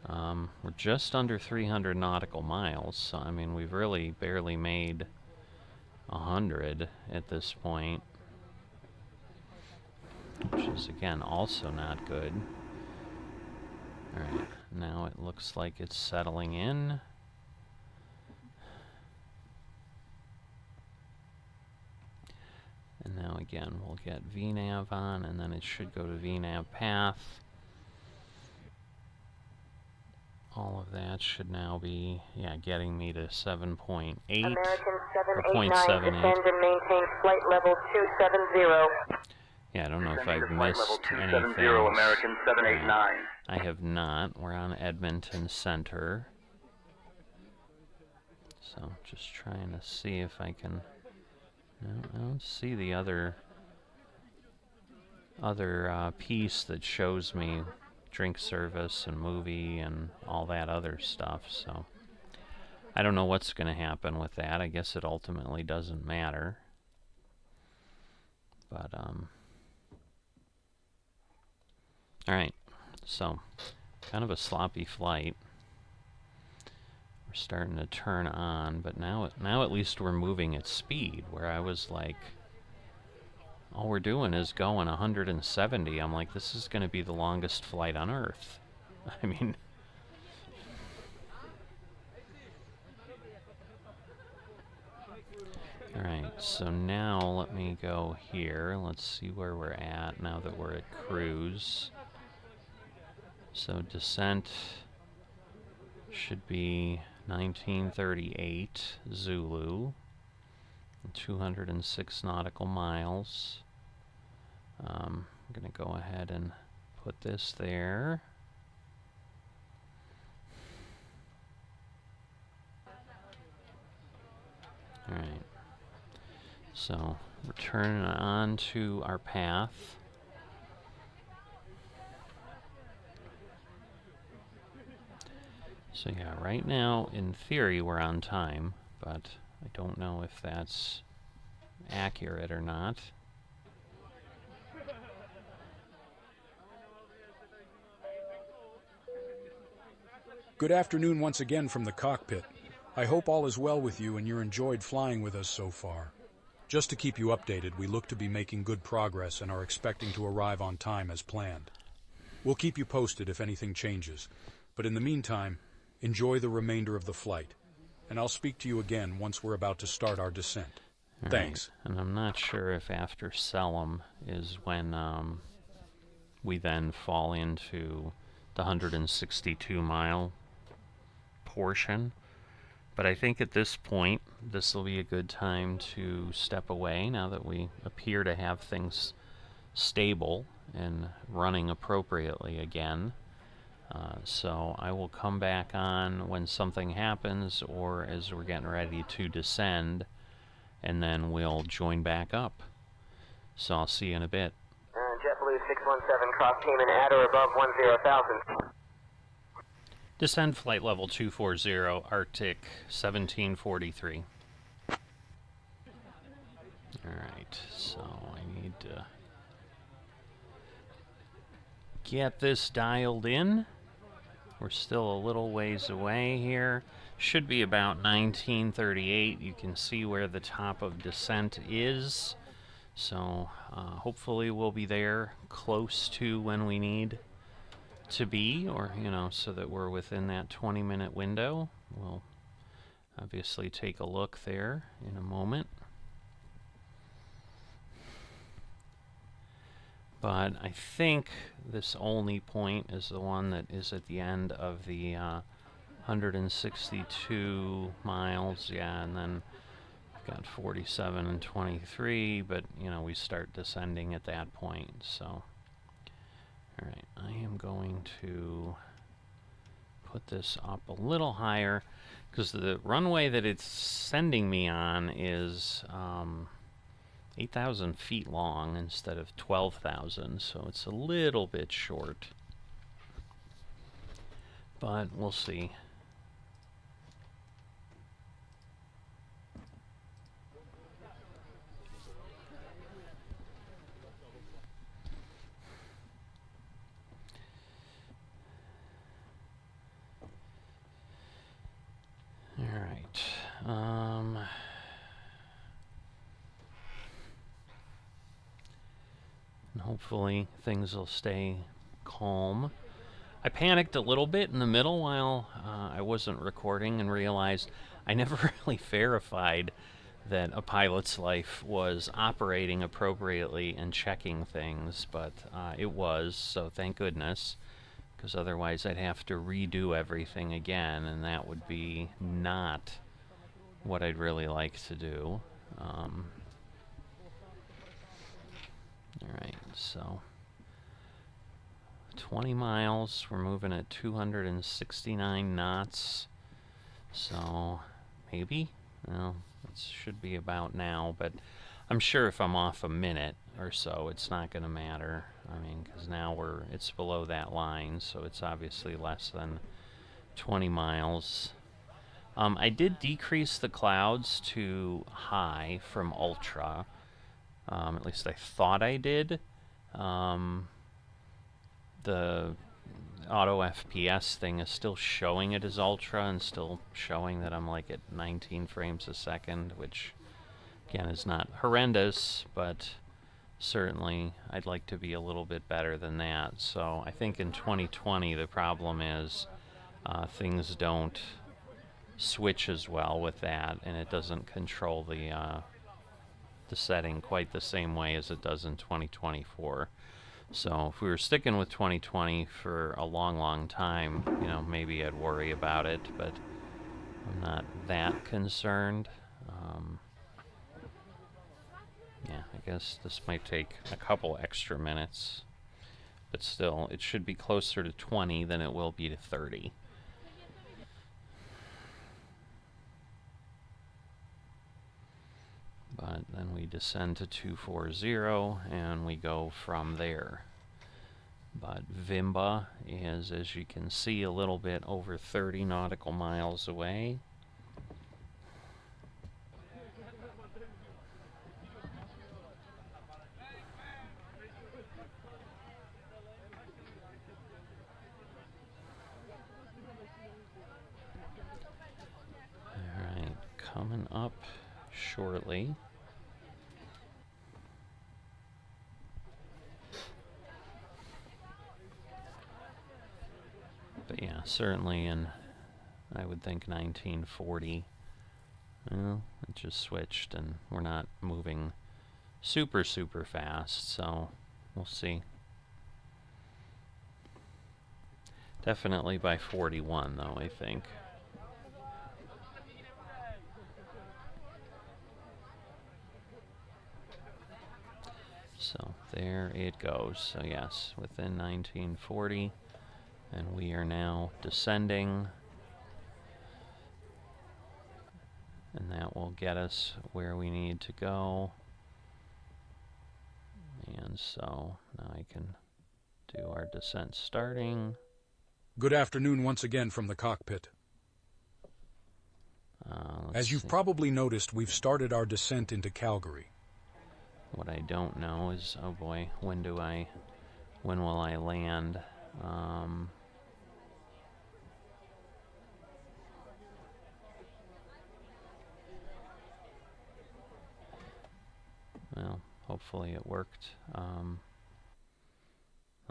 We're just under 300 nautical miles, so I mean we've really barely made 100 at this point. Which is again also not good. Alright, now it looks like it's settling in. And now again, we'll get VNav on, and then it should go to VNav path. All of that should now be, yeah, getting me to 7.8
American
or
789,
0.78.
descend and maintain flight level 270.
Yeah, I don't know if
Descending
I've
to flight
missed
level
anything.
270, American 789.
I have not. We're on Edmonton Center. So, just trying to see if I can... No, I don't see the other piece that shows me drink service and movie and all that other stuff, so... I don't know what's going to happen with that. I guess it ultimately doesn't matter. But, alright. So, kind of a sloppy flight. We're starting to turn on, but now at least we're moving at speed, where I was like, all we're doing is going 170. I'm like, this is going to be the longest flight on Earth. I mean... Alright, so now let me go here. Let's see where we're at now that we're at cruise. So descent should be 1938 Zulu, 206 nautical miles. I'm going to go ahead and put this there. Alright. So, we're turning on to our path. So yeah, right now, in theory, we're on time, but I don't know if that's accurate or not.
Good afternoon once again from the cockpit. I hope all is well with you and you enjoyed flying with us so far. Just to keep you updated, we look to be making good progress and are expecting to arrive on time as planned. We'll keep you posted if anything changes, but in the meantime, enjoy the remainder of the flight, and I'll speak to you again once we're about to start our descent.
All
Thanks.
Right. And I'm not sure if after Selim is when we then fall into the 162-mile portion. But I think at this point, this will be a good time to step away now that we appear to have things stable and running appropriately again. So I will come back on when something happens or as we're getting ready to descend, and then we'll join back up. So I'll see you in a bit.
JetBlue 617, cross Cayman at or above 10,000.
Descend flight level 240, Arctic 1743. Alright, so I need to get this dialed in. We're still a little ways away here. Should be about 1938. You can see where the top of descent is. So hopefully we'll be there close to when we need to be, or, you know, so that we're within that 20-minute window. We'll obviously take a look there in a moment. But I think this only point is the one that is at the end of the 162 miles, yeah, and then we've got 47 and 23, but, you know, we start descending at that point, so. Alright, I am going to put this up a little higher, because the runway that it's sending me on is 8,000 feet long instead of 12,000, so it's a little bit short. But we'll see. Alright. And hopefully things will stay calm. I panicked a little bit in the middle while I wasn't recording and realized I never really verified that a pilot's life was operating appropriately and checking things, but it was, so thank goodness, because otherwise I'd have to redo everything again, and that would be not what I'd really like to do. Alright, so 20 miles, we're moving at 269 knots, so maybe, well, it should be about now, but I'm sure if I'm off a minute or so, it's not going to matter. I mean, because now it's below that line, so it's obviously less than 20 miles. I did decrease the clouds to high from ultra. At least I thought I did. The auto FPS thing is still showing it as ultra and still showing that I'm like at 19 frames a second, which again is not horrendous, but certainly I'd like to be a little bit better than that. So I think in 2020 the problem is things don't switch as well with that, and it doesn't control the setting quite the same way as it does in 2024. So if we were sticking with 2020 for a long, long time, you know, maybe I'd worry about it, but I'm not that concerned. Yeah, I guess this might take a couple extra minutes, but still, it should be closer to 20 than it will be to 30. But then we descend to 240 and we go from there. But Vimba is, as you can see, a little bit over 30 nautical miles away. Alright, coming up shortly. But yeah, certainly in, I would think, 1940. Well, it just switched and we're not moving super, super fast, so we'll see. Definitely by 41, though, I think. So there it goes. So yes, within 1940. And we are now descending. And that will get us where we need to go. And so now I can do our descent starting.
Good afternoon once again from the cockpit. As you've probably noticed, we've started our descent into Calgary.
What I don't know is, oh boy, when will I land? Well, hopefully it worked.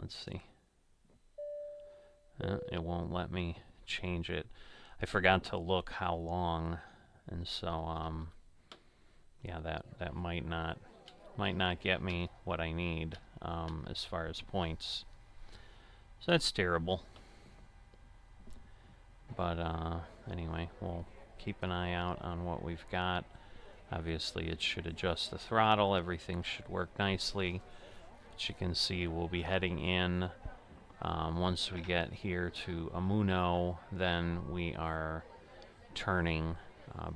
Let's see. It won't let me change it. I forgot to look how long, and so yeah, that might not get me what I need as far as points. So that's terrible. But anyway, we'll keep an eye out on what we've got. Obviously, it should adjust the throttle. Everything should work nicely. But you can see we'll be heading in. Once we get here to Amuno, then we are turning.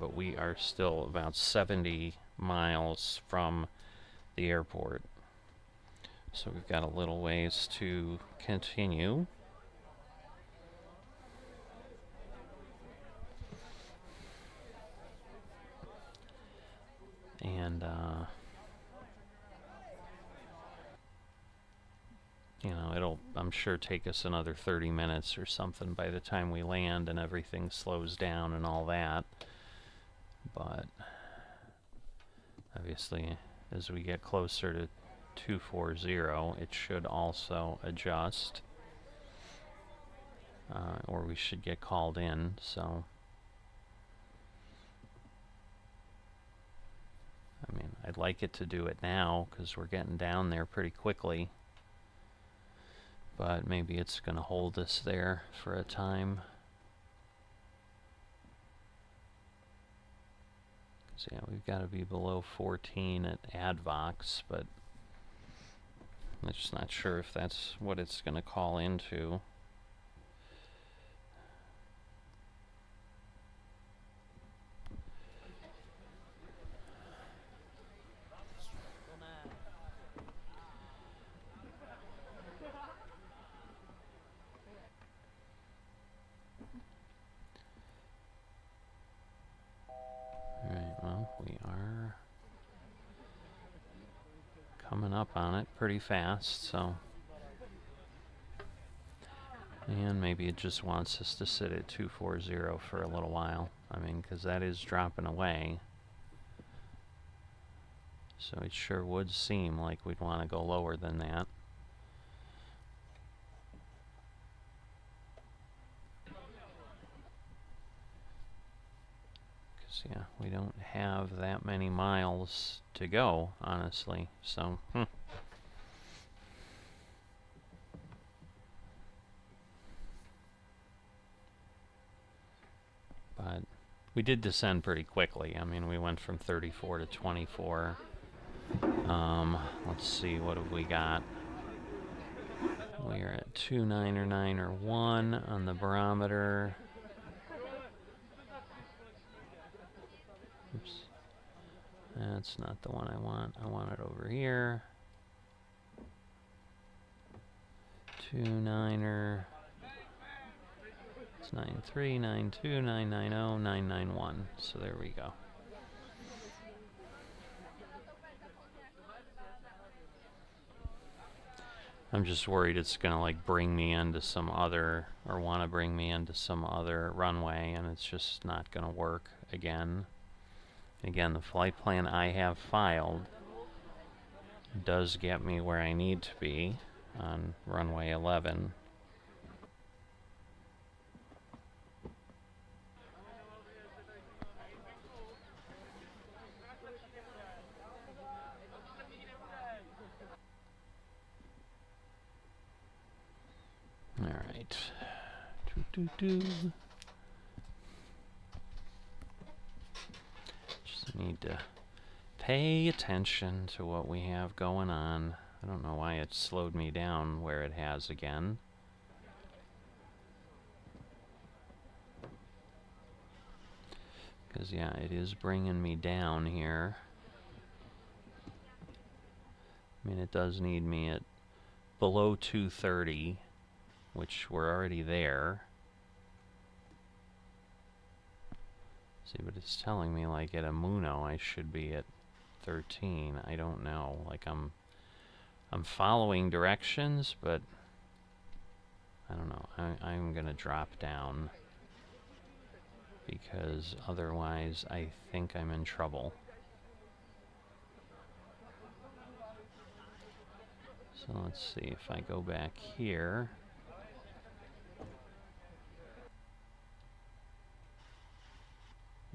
But we are still about 70 miles from the airport. So we've got a little ways to continue. And you know, it'll, I'm sure, take us another 30 minutes or something by the time we land and everything slows down and all that. But obviously, as we get closer to 240, it should also adjust. Or we should get called in, so. I mean, I'd like it to do it now, because we're getting down there pretty quickly. But maybe it's going to hold us there for a time. So yeah, we've got to be below 14 at Advox, but I'm just not sure if that's what it's going to call into. coming up on it pretty fast, so. And maybe it just wants us to sit at 240 for a little while. I mean, because that is dropping away. So it sure would seem like we'd want to go lower than that. Because, yeah, we don't have that many miles to go, honestly. So, But we did descend pretty quickly. I mean, we went from 34 to 24. Let's see, what have we got? We are at 299.1 on the barometer. Oops. That's not the one I want. I want it over here. 29er. It's 93, 92, 990, 991. So there we go. I'm just worried it's gonna like bring me into some other, or want to bring me into some other runway, and it's just not gonna work again. Again, the flight plan I have filed does get me where I need to be on runway 11. All right. Just need to pay attention to what we have going on. I don't know why it slowed me down where it has again. Because, yeah, it is bringing me down here. I mean, it does need me at below 230, which we're already there. See, but it's telling me, like, at Amuno, I should be at 13. I don't know. Like, I'm following directions, but I don't know. I'm gonna drop down, because otherwise I think I'm in trouble. So let's see if I go back here.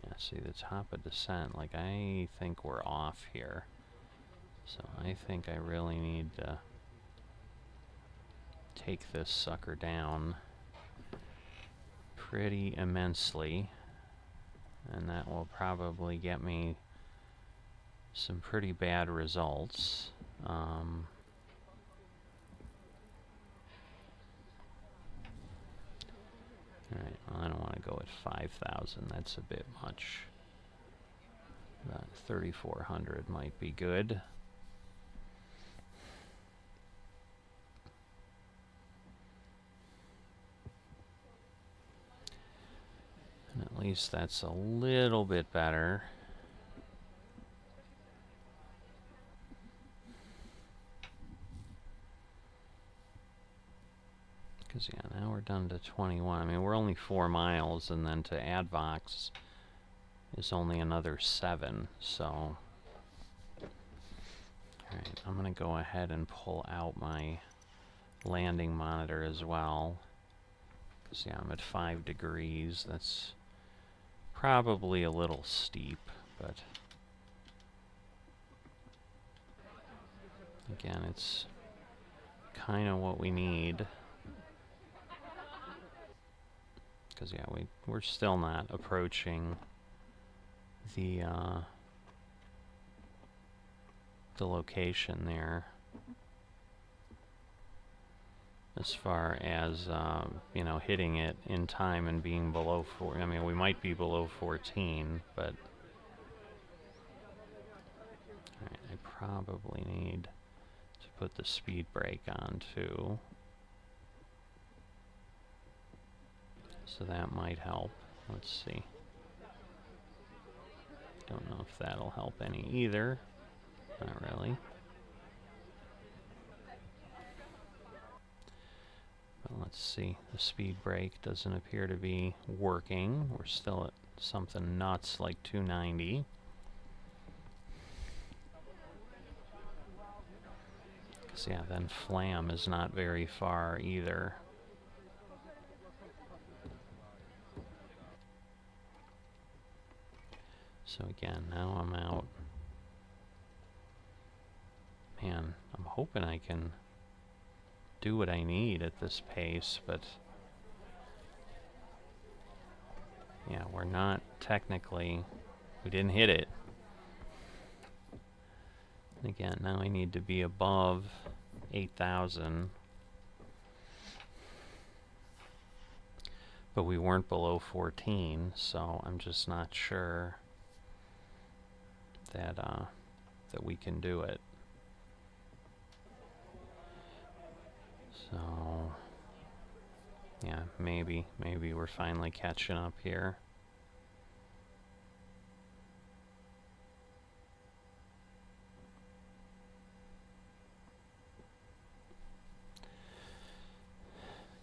Yeah, see the top of descent, like I think we're off here. So I think I really need to take this sucker down pretty immensely. And that will probably get me some pretty bad results. Alright, well, I don't want to go at 5,000. That's a bit much. About 3,400 might be good. And at least that's a little bit better. Because, yeah, now we're down to 21. I mean, we're only 4 miles, and then to Advox is only another 7, so. Alright, I'm going to go ahead and pull out my landing monitor as well. Because, yeah, I'm at 5 degrees. That's probably a little steep, but again, it's kind of what we need. Because, yeah, we're still not approaching the location there. As far as, you know, hitting it in time and being below 4. I mean, we might be below 14, but alright, I probably need to put the speed brake on too. So that might help. Let's see. Don't know if that'll help any either. Not really. see. The speed brake doesn't appear to be working. We're still at something nuts like 290. Because, yeah, then Flam is not very far either. So again, now I'm out. Man, I'm hoping I can do what I need at this pace, but yeah, we're not technically, we didn't hit it. And again, now I need to be above 8,000. But we weren't below 14, so I'm just not sure that that we can do it. So yeah, maybe we're finally catching up here.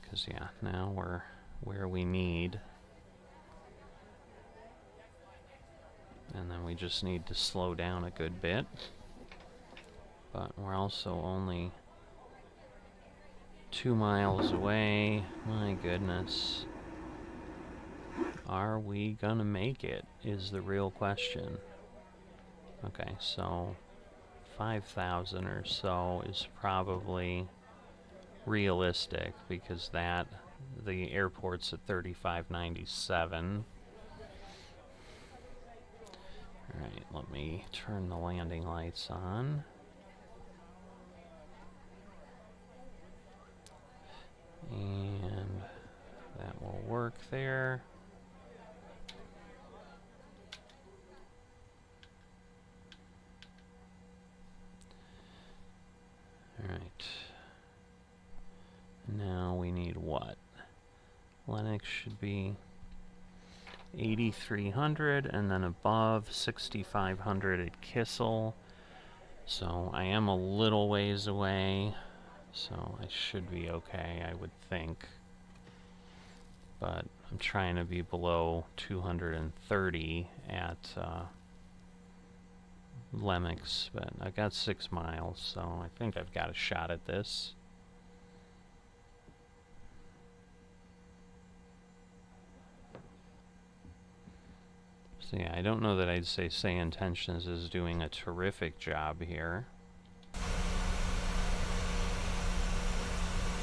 Because yeah, now we're where we need. And then we just need to slow down a good bit. But we're also only 2 miles away. My goodness. Are we gonna make it is the real question. Okay, so 5,000 or so is probably realistic because the airport's at 3597. Alright, let me turn the landing lights on. And that will work there. Alright. Now we need what? Lennox should be 8,300 and then above 6,500 at Kissel. So I am a little ways away. So I should be okay, I would think. But I'm trying to be below 230 at Lemix, but I've got 6 miles, so I think I've got a shot at this. So yeah, I don't know that I'd say Say Intentions is doing a terrific job here.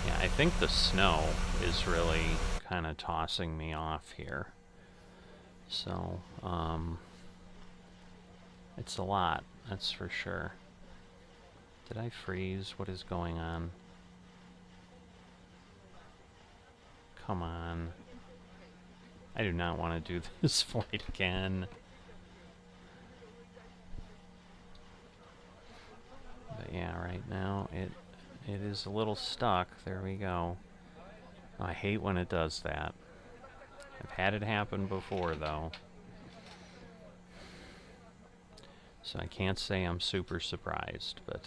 Yeah, I think the snow is really kind of tossing me off here. So, it's a lot, that's for sure. Did I freeze? What is going on? Come on. I do not want to do this flight again. But yeah, right now it is a little stuck. There we go. Oh, I hate when it does that. I've had it happen before, though. So I can't say I'm super surprised, but...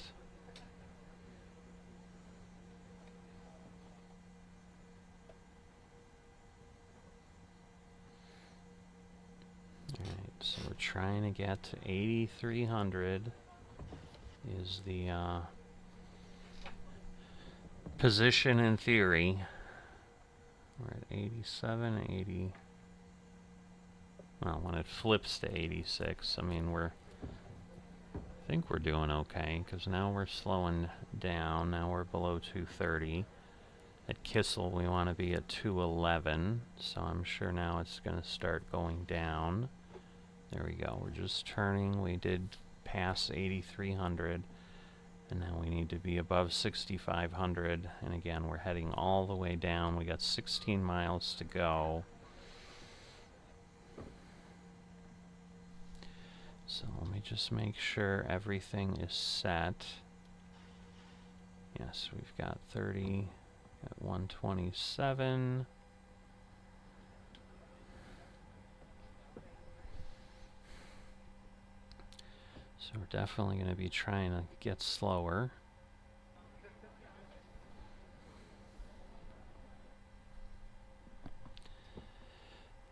Alright, so we're trying to get to 8,300 is the position in theory. We're at 87, 80. Well, when it flips to 86, I mean, I think we're doing okay, because now we're slowing down. Now we're below 230. At Kissel, we want to be at 211, so I'm sure now it's going to start going down. There we go. We're just turning. We did pass 8,300, and now we need to be above 6,500. And again, we're heading all the way down. We got 16 miles to go. So let me just make sure everything is set. Yes, we've got 30 at 127. So we're definitely going to be trying to get slower.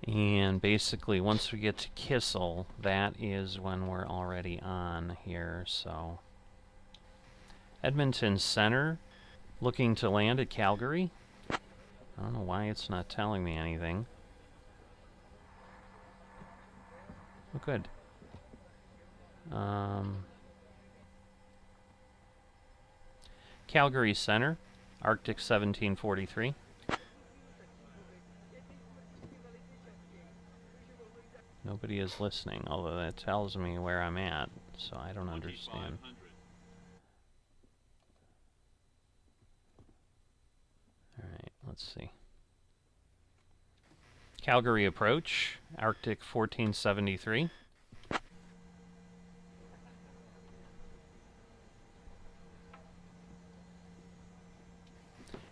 And basically, once we get to Kissel, that is when we're already on here, so... Edmonton Center, looking to land at Calgary. I don't know why it's not telling me anything. Oh, good. Calgary Center, Arctic 1743. Nobody is listening, although that tells me where I'm at, so I don't understand. Alright, let's see. Calgary approach, Arctic 1473.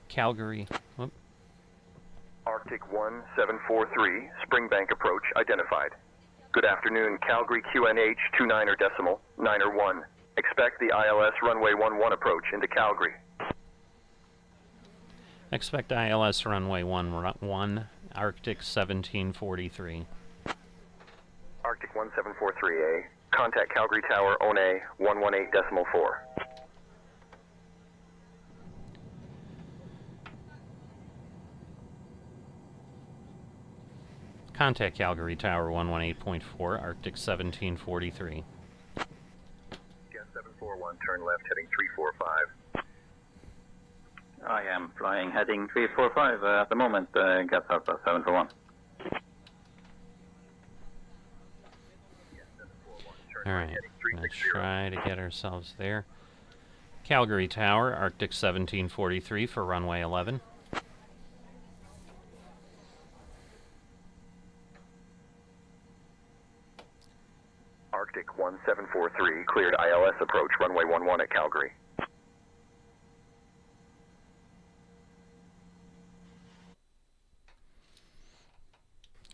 Calgary, whoop.
Arctic 1743, Springbank approach identified. Good afternoon, Calgary QNH 29er decimal, 9er 1. Expect the ILS runway 11 approach into Calgary.
Expect ILS runway 11, Arctic 1743.
Arctic 1743A, contact Calgary Tower, ONA 118.4.
Contact Calgary Tower 118.4, Arctic 1743.
Yes, 741, turn left, heading 345.
I am flying heading 345 at the moment, gets up at 741.
Alright, let's try to get ourselves there. Calgary Tower, Arctic 1743 for runway 11.
Arctic 1743, cleared ILS approach, runway 11 at Calgary.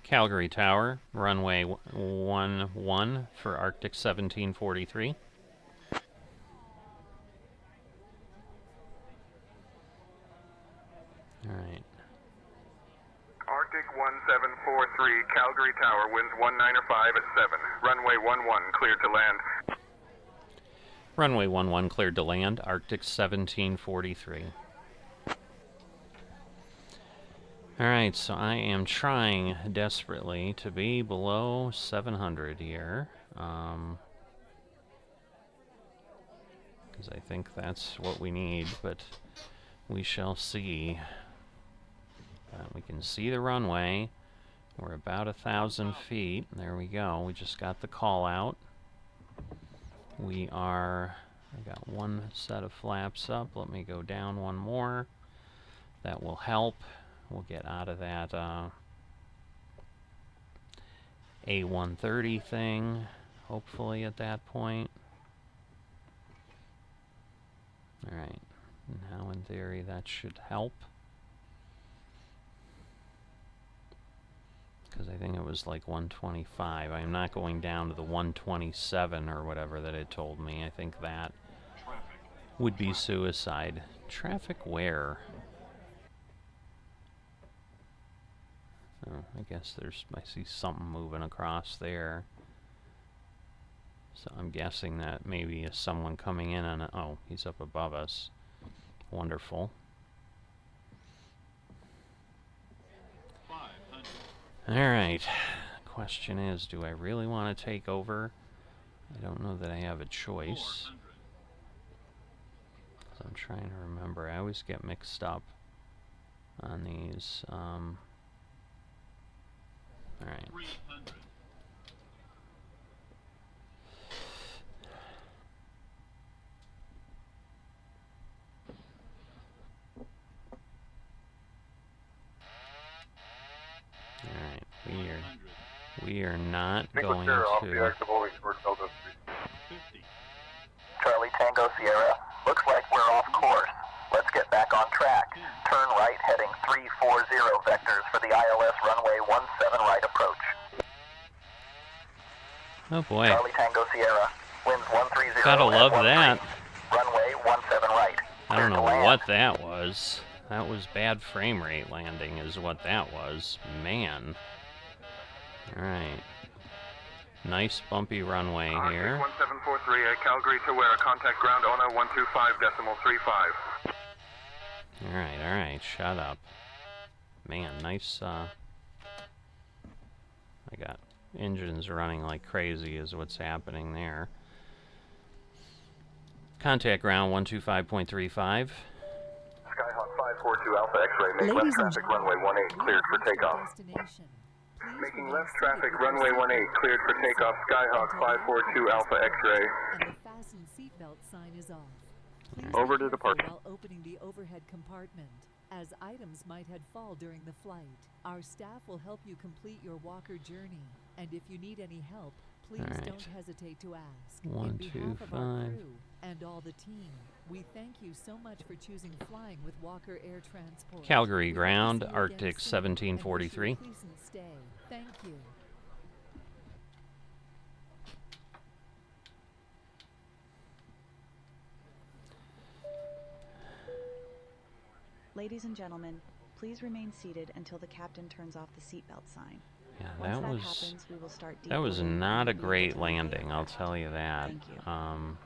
Calgary Tower, runway 11 for Arctic 1743. Alright.
Arctic 1743, Calgary Tower, winds 195 at 7. Runway 11, cleared to land.
Runway 11 cleared to land, Arctic 1743. Alright, so I am trying desperately to be below 700 here. Because I think that's what we need, but we shall see. We can see the runway. We're about 1,000 feet. There we go. We just got the call out. We are... I got one set of flaps up. Let me go down one more. That will help. We'll get out of that A130 thing, hopefully at that point. Alright, now in theory that should help. Because I think it was like 125. I'm not going down to the 127 or whatever that it told me. I think that would be suicide. Traffic where? Oh, I guess I see something moving across there. So I'm guessing that maybe is someone coming in on oh, he's up above us. Wonderful. Alright. Question is, do I really want to take over? I don't know that I have a choice. So I'm trying to remember. I always get mixed up on these. Alright. Alright, we are not going to...
Charlie Tango Sierra, looks like we're off course. Let's get back on track. Turn right heading 340 vectors for the ILS runway 17 right approach.
Oh boy.
Charlie Tango Sierra, winds 130.
Gotta love that.
Runway 17 right.
I don't know what that was. That was bad frame rate landing is what that was. Man. Alright. Nice bumpy runway here.
Arctic 1743, Calgary to where? Contact ground ONA 125.35.
Alright, shut up. Man, nice, I got engines running like crazy is what's happening there. Contact ground 125.35.
Skyhawk 542 Alpha X-ray, make left traffic runway 18 cleared for takeoff. Making left traffic runway 18 cleared for takeoff, Skyhawk 542 Alpha X-ray.
And the fasten seatbelt sign is off. Please
Over
be
to
careful
departure.
while opening the overhead compartment, as items might head fall during the flight. Our staff will help you complete your walker journey, and if you need any help, please don't hesitate to ask. On behalf of our
125.
crew and all the team, we thank you so much for choosing flying with Walker Air Transport.
Calgary
We hope to
ground,
see you again
Arctic
soon, and wish you a
1743.
pleasant stay. Thank you.
Ladies and gentlemen, please remain seated until the captain turns off the seatbelt sign.
Yeah,
Once
that was
happens, we will start
that was
deboarding
not a
and
great
vehicle
landing, I'll tell you that.
Thank you.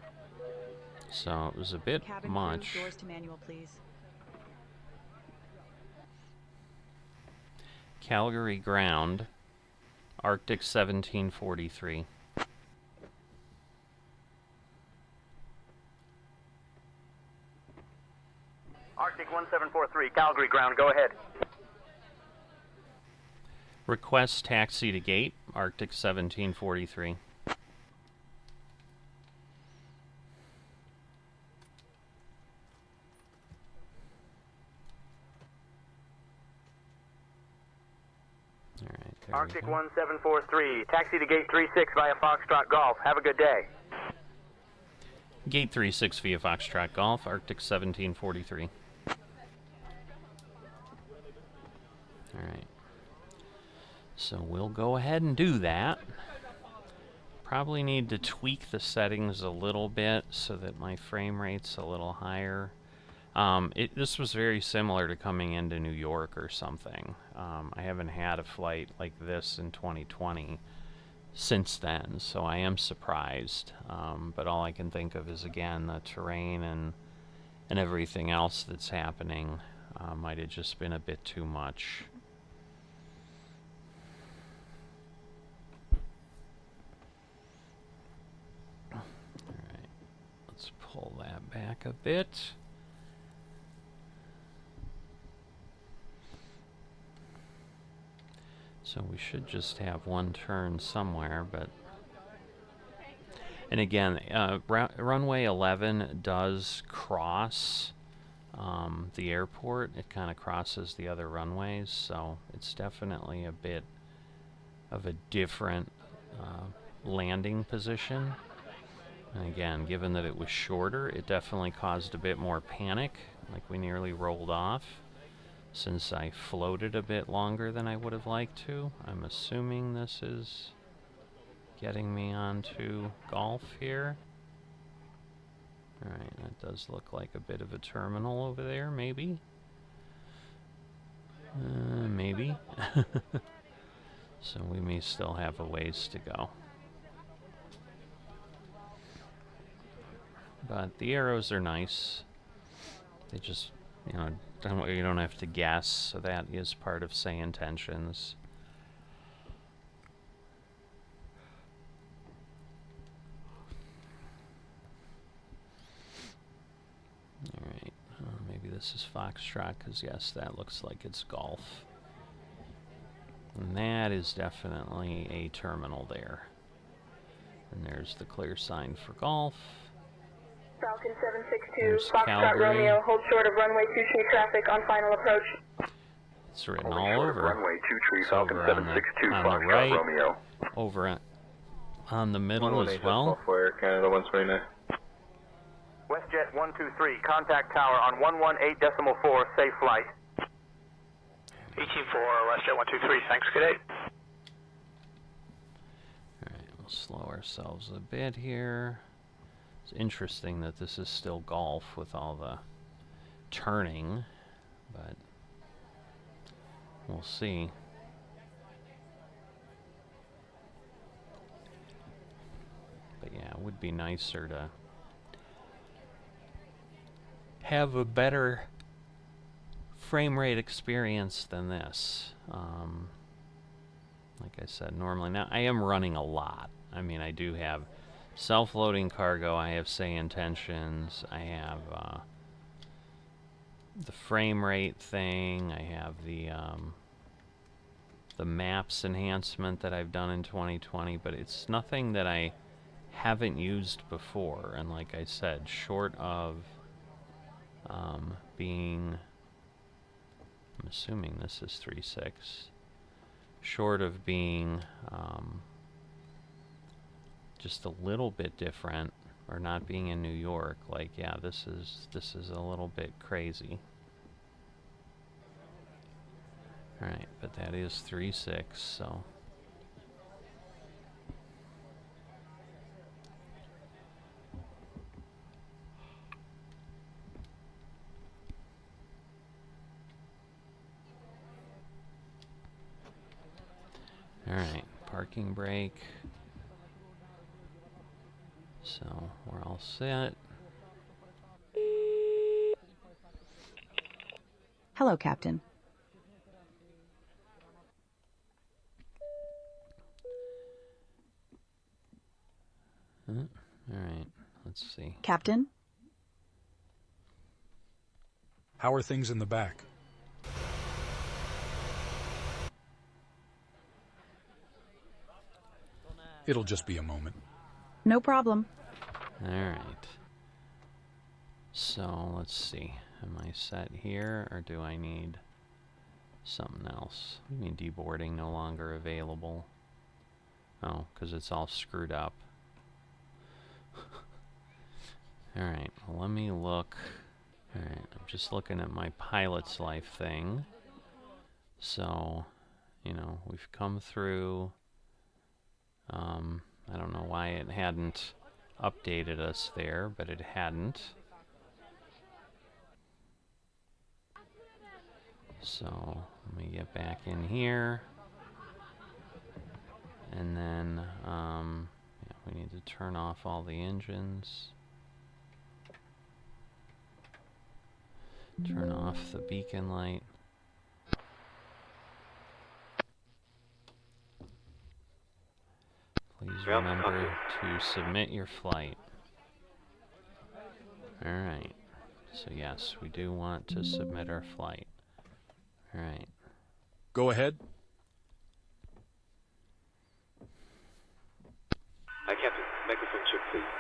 So it was a bit
Cabin
much.
crew, doors to manual, please.
Calgary ground, Arctic 1743.
Arctic 1743, Calgary ground, go ahead.
Request taxi to gate, Arctic 1743. Alright, there
Arctic
we go.
1743, taxi to gate 36 via Foxtrot Golf. Have a good day.
Gate 36 via Foxtrot Golf, Arctic 1743. Alright. So we'll go ahead and do that. Probably need to tweak the settings a little bit so that my frame rate's a little higher. This was very similar to coming into New York or something. I haven't had a flight like this in 2020 since then, so I am surprised. But all I can think of is, again, the terrain and everything else that's happening might have just been a bit too much. Alright, let's pull that back a bit. So we should just have one turn somewhere, but... And again, runway 11 does cross the airport. It kind of crosses the other runways, so it's definitely a bit of a different landing position. And again, given that it was shorter, it definitely caused a bit more panic, like we nearly rolled off. Since I floated a bit longer than I would have liked to, I'm assuming this is getting me onto golf here. Alright, that does look like a bit of a terminal over there, maybe? Maybe. So we may still have a ways to go. But the arrows are nice. They just, you know, you don't have to guess, so that is part of say intentions. Alright, maybe this is Foxtrot, because yes, that looks like it's golf. And that is definitely a terminal there. And there's the clear sign for golf.
Falcon 762,
There's
Foxtrot
Calgary.
Romeo, hold short of runway 23 traffic on final approach.
It's written
Holding
all
short of
over.
runway 23,
It's
Falcon
over
762,
on the
Foxtrot
right,
Romeo.
over on the middle as well.
Canada 129.
WestJet 123, contact tower on 118.4, safe flight. ET4, WestJet 123, thanks, good day.
Alright, we'll slow ourselves a bit here. It's interesting that this is still golf with all the turning, but we'll see. But yeah, it would be nicer to have a better frame rate experience than this. Like I said, normally now I am running a lot. I mean, I do have self-loading cargo, I have say intentions, I have the frame rate thing, I have the maps enhancement that I've done in 2020, but it's nothing that I haven't used before. And like I said, short of being, I'm assuming this is 3.6, short of being just a little bit different, or not being in New York, like, yeah, this is a little bit crazy. Alright, but that is 3.6, so alright, parking brake. So we're all set.
Hello, Captain.
Alright, let's see.
Captain?
How are things in the back? It'll just be a moment.
No problem.
Alright. So, let's see. Am I set here, or do I need something else? I mean, deboarding no longer available. Oh, because it's all screwed up. Alright, well, let me look. Alright, I'm just looking at my pilot's life thing. So, you know, we've come through. I don't know why it hadn't updated us there, but it hadn't. So, let me get back in here. And then, yeah, we need to turn off all the engines. Turn off the beacon light. Please remember to submit your flight. Alright. So yes, we do want to submit our flight. Alright.
Go ahead.
Hi, Captain. Microphone check, please.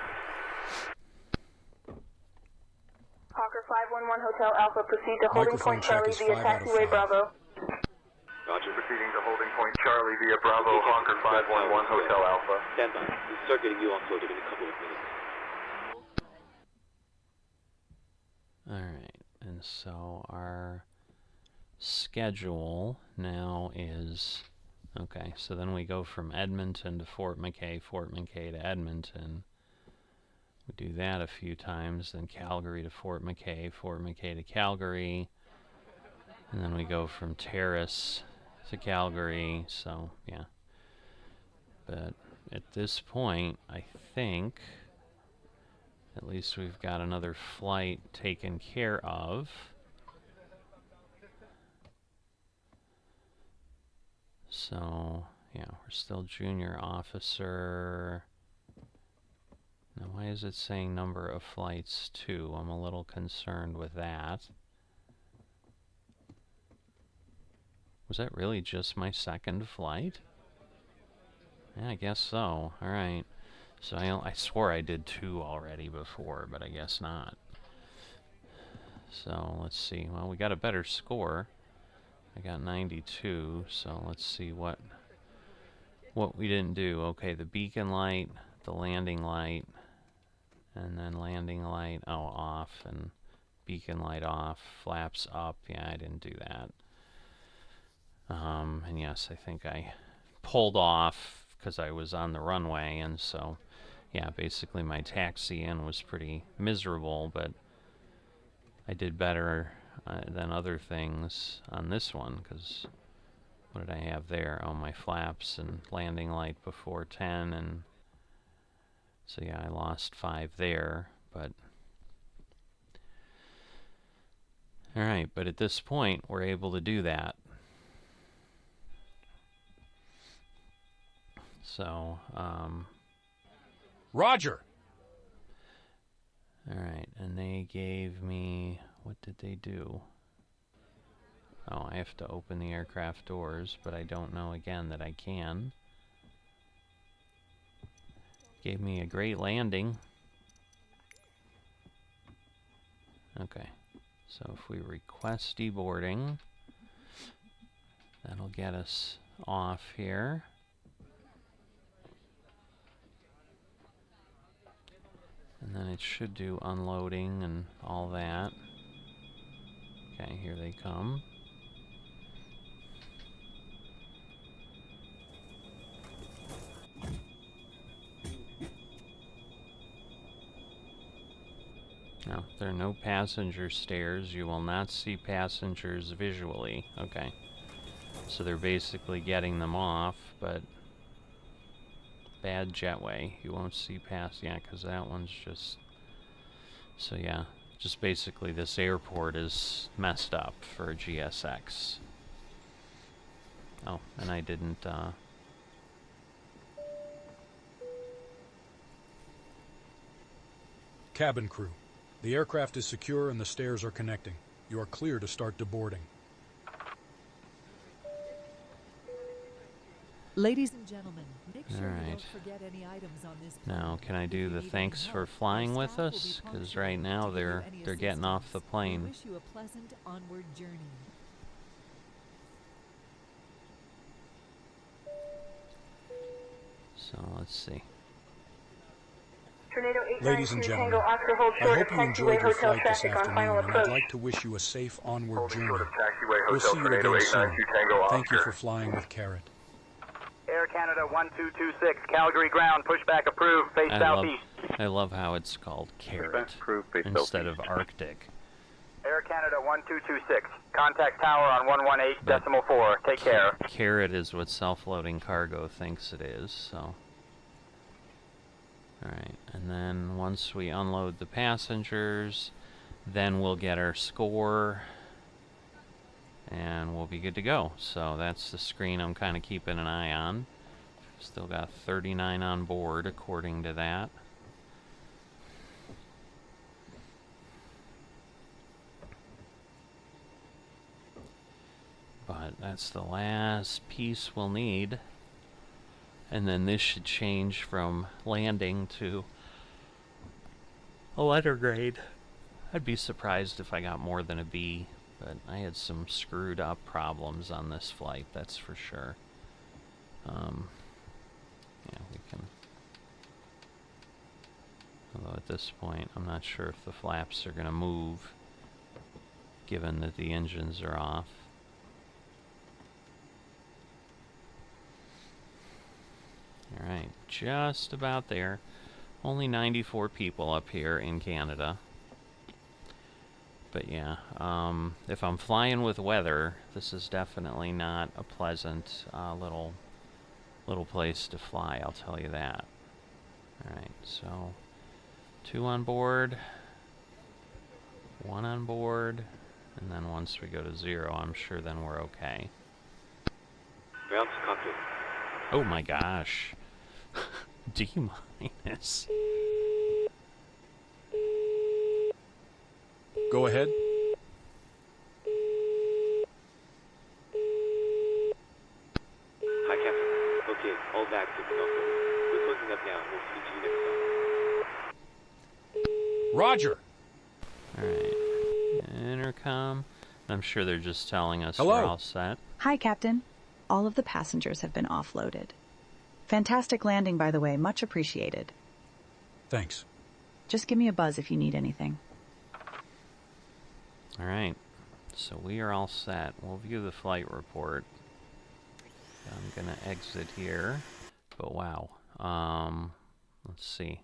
Hawker 511 Hotel Alpha, proceed to holding
Microphone
point Charlie
check is
via
5 out of
taxiway
5.
Bravo.
Roger.
Proceeding to holding point Charlie via Bravo, Hawker 511 Hotel Alpha.
Stand by. We'll start getting you offloaded in a couple of minutes.
Alright. And so our schedule now is, okay, so then we go from Edmonton to Fort McKay, Fort McKay to Edmonton. We do that a few times, then Calgary to Fort McKay, Fort McKay to Calgary, and then we go from Terrace to Calgary, so yeah. But at this point, I think at least we've got another flight taken care of. So, yeah, we're still junior officer. Now, why is it saying number of flights 2? I'm a little concerned with that. Was that really just my second flight? Yeah, I guess so. Alright. So I swore I did 2 already before, but I guess not. So, let's see. Well, we got a better score. I got 92, so let's see what we didn't do. Okay, the beacon light, the landing light, and then landing light, oh, off, and beacon light off, flaps up. Yeah, I didn't do that. And yes, I think I pulled off because I was on the runway, and so, yeah, basically my taxi in was pretty miserable, but I did better than other things on this one, because what did I have there? Oh, my flaps and landing light before 10, and So yeah, I lost 5 there, but... Alright, but at this point, we're able to do that. So,
Roger!
Alright, and they gave me... What did they do? Oh, I have to open the aircraft doors, but I don't know again that I can. Gave me a great landing. Okay, so if we request deboarding, that'll get us off here. And then it should do unloading and all that. Okay, here they come. No, there are no passenger stairs. You will not see passengers visually. Okay. So they're basically getting them off, but bad jetway. You won't see past, yeah, because that one's just... So yeah, just basically this airport is messed up for GSX. Oh, and I didn't,
Cabin crew. The aircraft is secure and the stairs are connecting. You are clear to start deboarding.
Ladies and gentlemen, make sure you
Alright.
don't forget any items on this
Now, can I
If
do
you
the
need any
thanks
help,
for
our
flying with
staff will be
us? Because
punctual
right
to
now
give you
they're
any
getting off the
assistance.
plane.
We wish you a pleasant onward journey.
So let's see.
Tornado
Ladies and
892
gentlemen,
Tango Oscar hold
I
short
hope
of
you enjoyed
taxiway
your
hotel
flight this
traffic on final
afternoon, and I'd
approach.
like to wish you a safe onward
Holding
journey.
short of taxiway
We'll
hotel
see you
Tornado
again soon.
892 Tango
Thank you
Oscar.
for flying with Carrot.
Air Canada 1226, Calgary ground, pushback approved, face southeast.
I love how it's called carrot instead of Arctic.
Air Canada 1226, contact tower on 118.4, take care.
Carrot is what self-loading cargo thinks it is, so... Alright, and then once we unload the passengers, then we'll get our score, and we'll be good to go. So that's the screen I'm kind of keeping an eye on. Still got 39 on board, according to that. But that's the last piece we'll need. And then this should change from landing to a letter grade. I'd be surprised if I got more than a B, but I had some screwed up problems on this flight, that's for sure. Yeah, we can... Although at this point, I'm not sure if the flaps are going to move, given that the engines are off. Alright, just about there. Only 94 people up here in Canada. But yeah, if I'm flying with weather, this is definitely not a pleasant little place to fly, I'll tell you that. Alright, so 2 on board, 1 on board, and then once we go to 0, I'm sure then we're okay.
Ground to cockpit.
Oh my gosh. D minus.
Go ahead.
Hi, Captain. Okay, all back to the office. We're closing up now. We'll speak to you next time.
Roger.
Alright. Intercom. I'm sure they're just telling us
Hello.
we're all set.
Hi, Captain. All of the passengers have been offloaded. Fantastic landing, by the way. Much appreciated.
Thanks.
Just give me a buzz if you need anything.
Alright. So we are all set. We'll view the flight report. I'm gonna exit here. But wow. Let's see.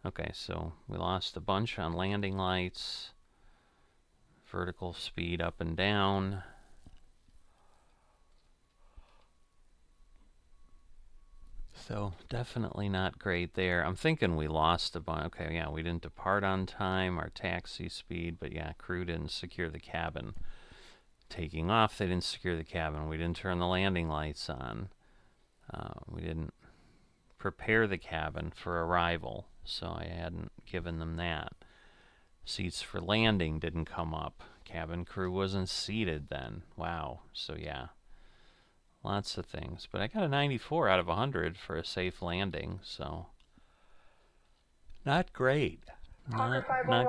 Okay, so we lost a bunch on landing lights. Vertical speed up and down. So definitely not great there. I'm thinking we lost a bunch. Okay, yeah, we didn't depart on time, our taxi speed, but yeah, crew didn't secure the cabin. Taking off, they didn't secure the cabin. We didn't turn the landing lights on. We didn't prepare the cabin for arrival, so I hadn't given them that. Seats for landing didn't come up. Cabin crew wasn't seated then. Wow. So yeah, lots of things. But I got a 94 out of 100 for a safe landing, so not great. Not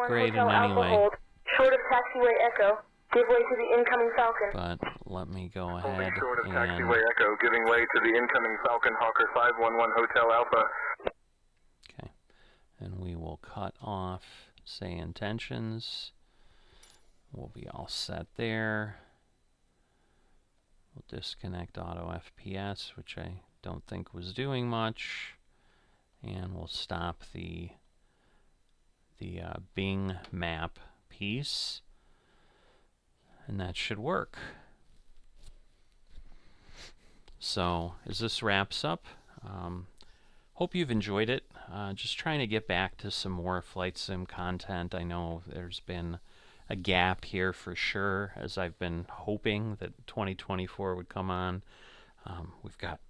great in any way.
Short of taxiway Echo, give way to the incoming Falcon.
But let me go ahead
Holding short of
and...
taxiway Echo, giving way to the incoming Falcon Hawker 511 Hotel Alpha.
Okay. And we will cut off say intentions. We'll be all set there. We'll disconnect auto FPS, which I don't think was doing much. And we'll stop the Bing map piece. And that should work. So as this wraps up, hope you've enjoyed it. Just trying to get back to some more flight sim content. I know there's been a gap here for sure, as I've been hoping that 2024 would come on. We've got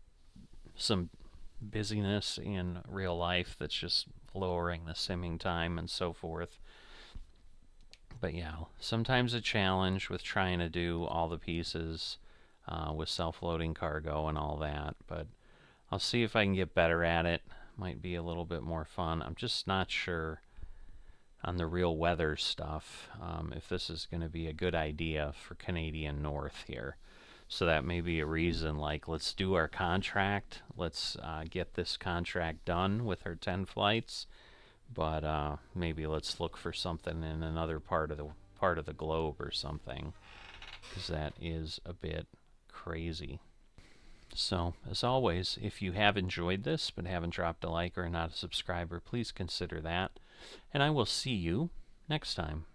some busyness in real life that's just lowering the simming time and so forth. But yeah, sometimes a challenge with trying to do all the pieces with self-loading cargo and all that. But I'll see if I can get better at it. Might be a little bit more fun. I'm just not sure on the real weather stuff if this is going to be a good idea for Canadian North here. So that may be a reason, like, let's do our contract. Let's get this contract done with our 10 flights. But maybe let's look for something in another part of the globe or something, because that is a bit crazy. So, as always, if you have enjoyed this but haven't dropped a like or are not a subscriber, please consider that. And I will see you next time.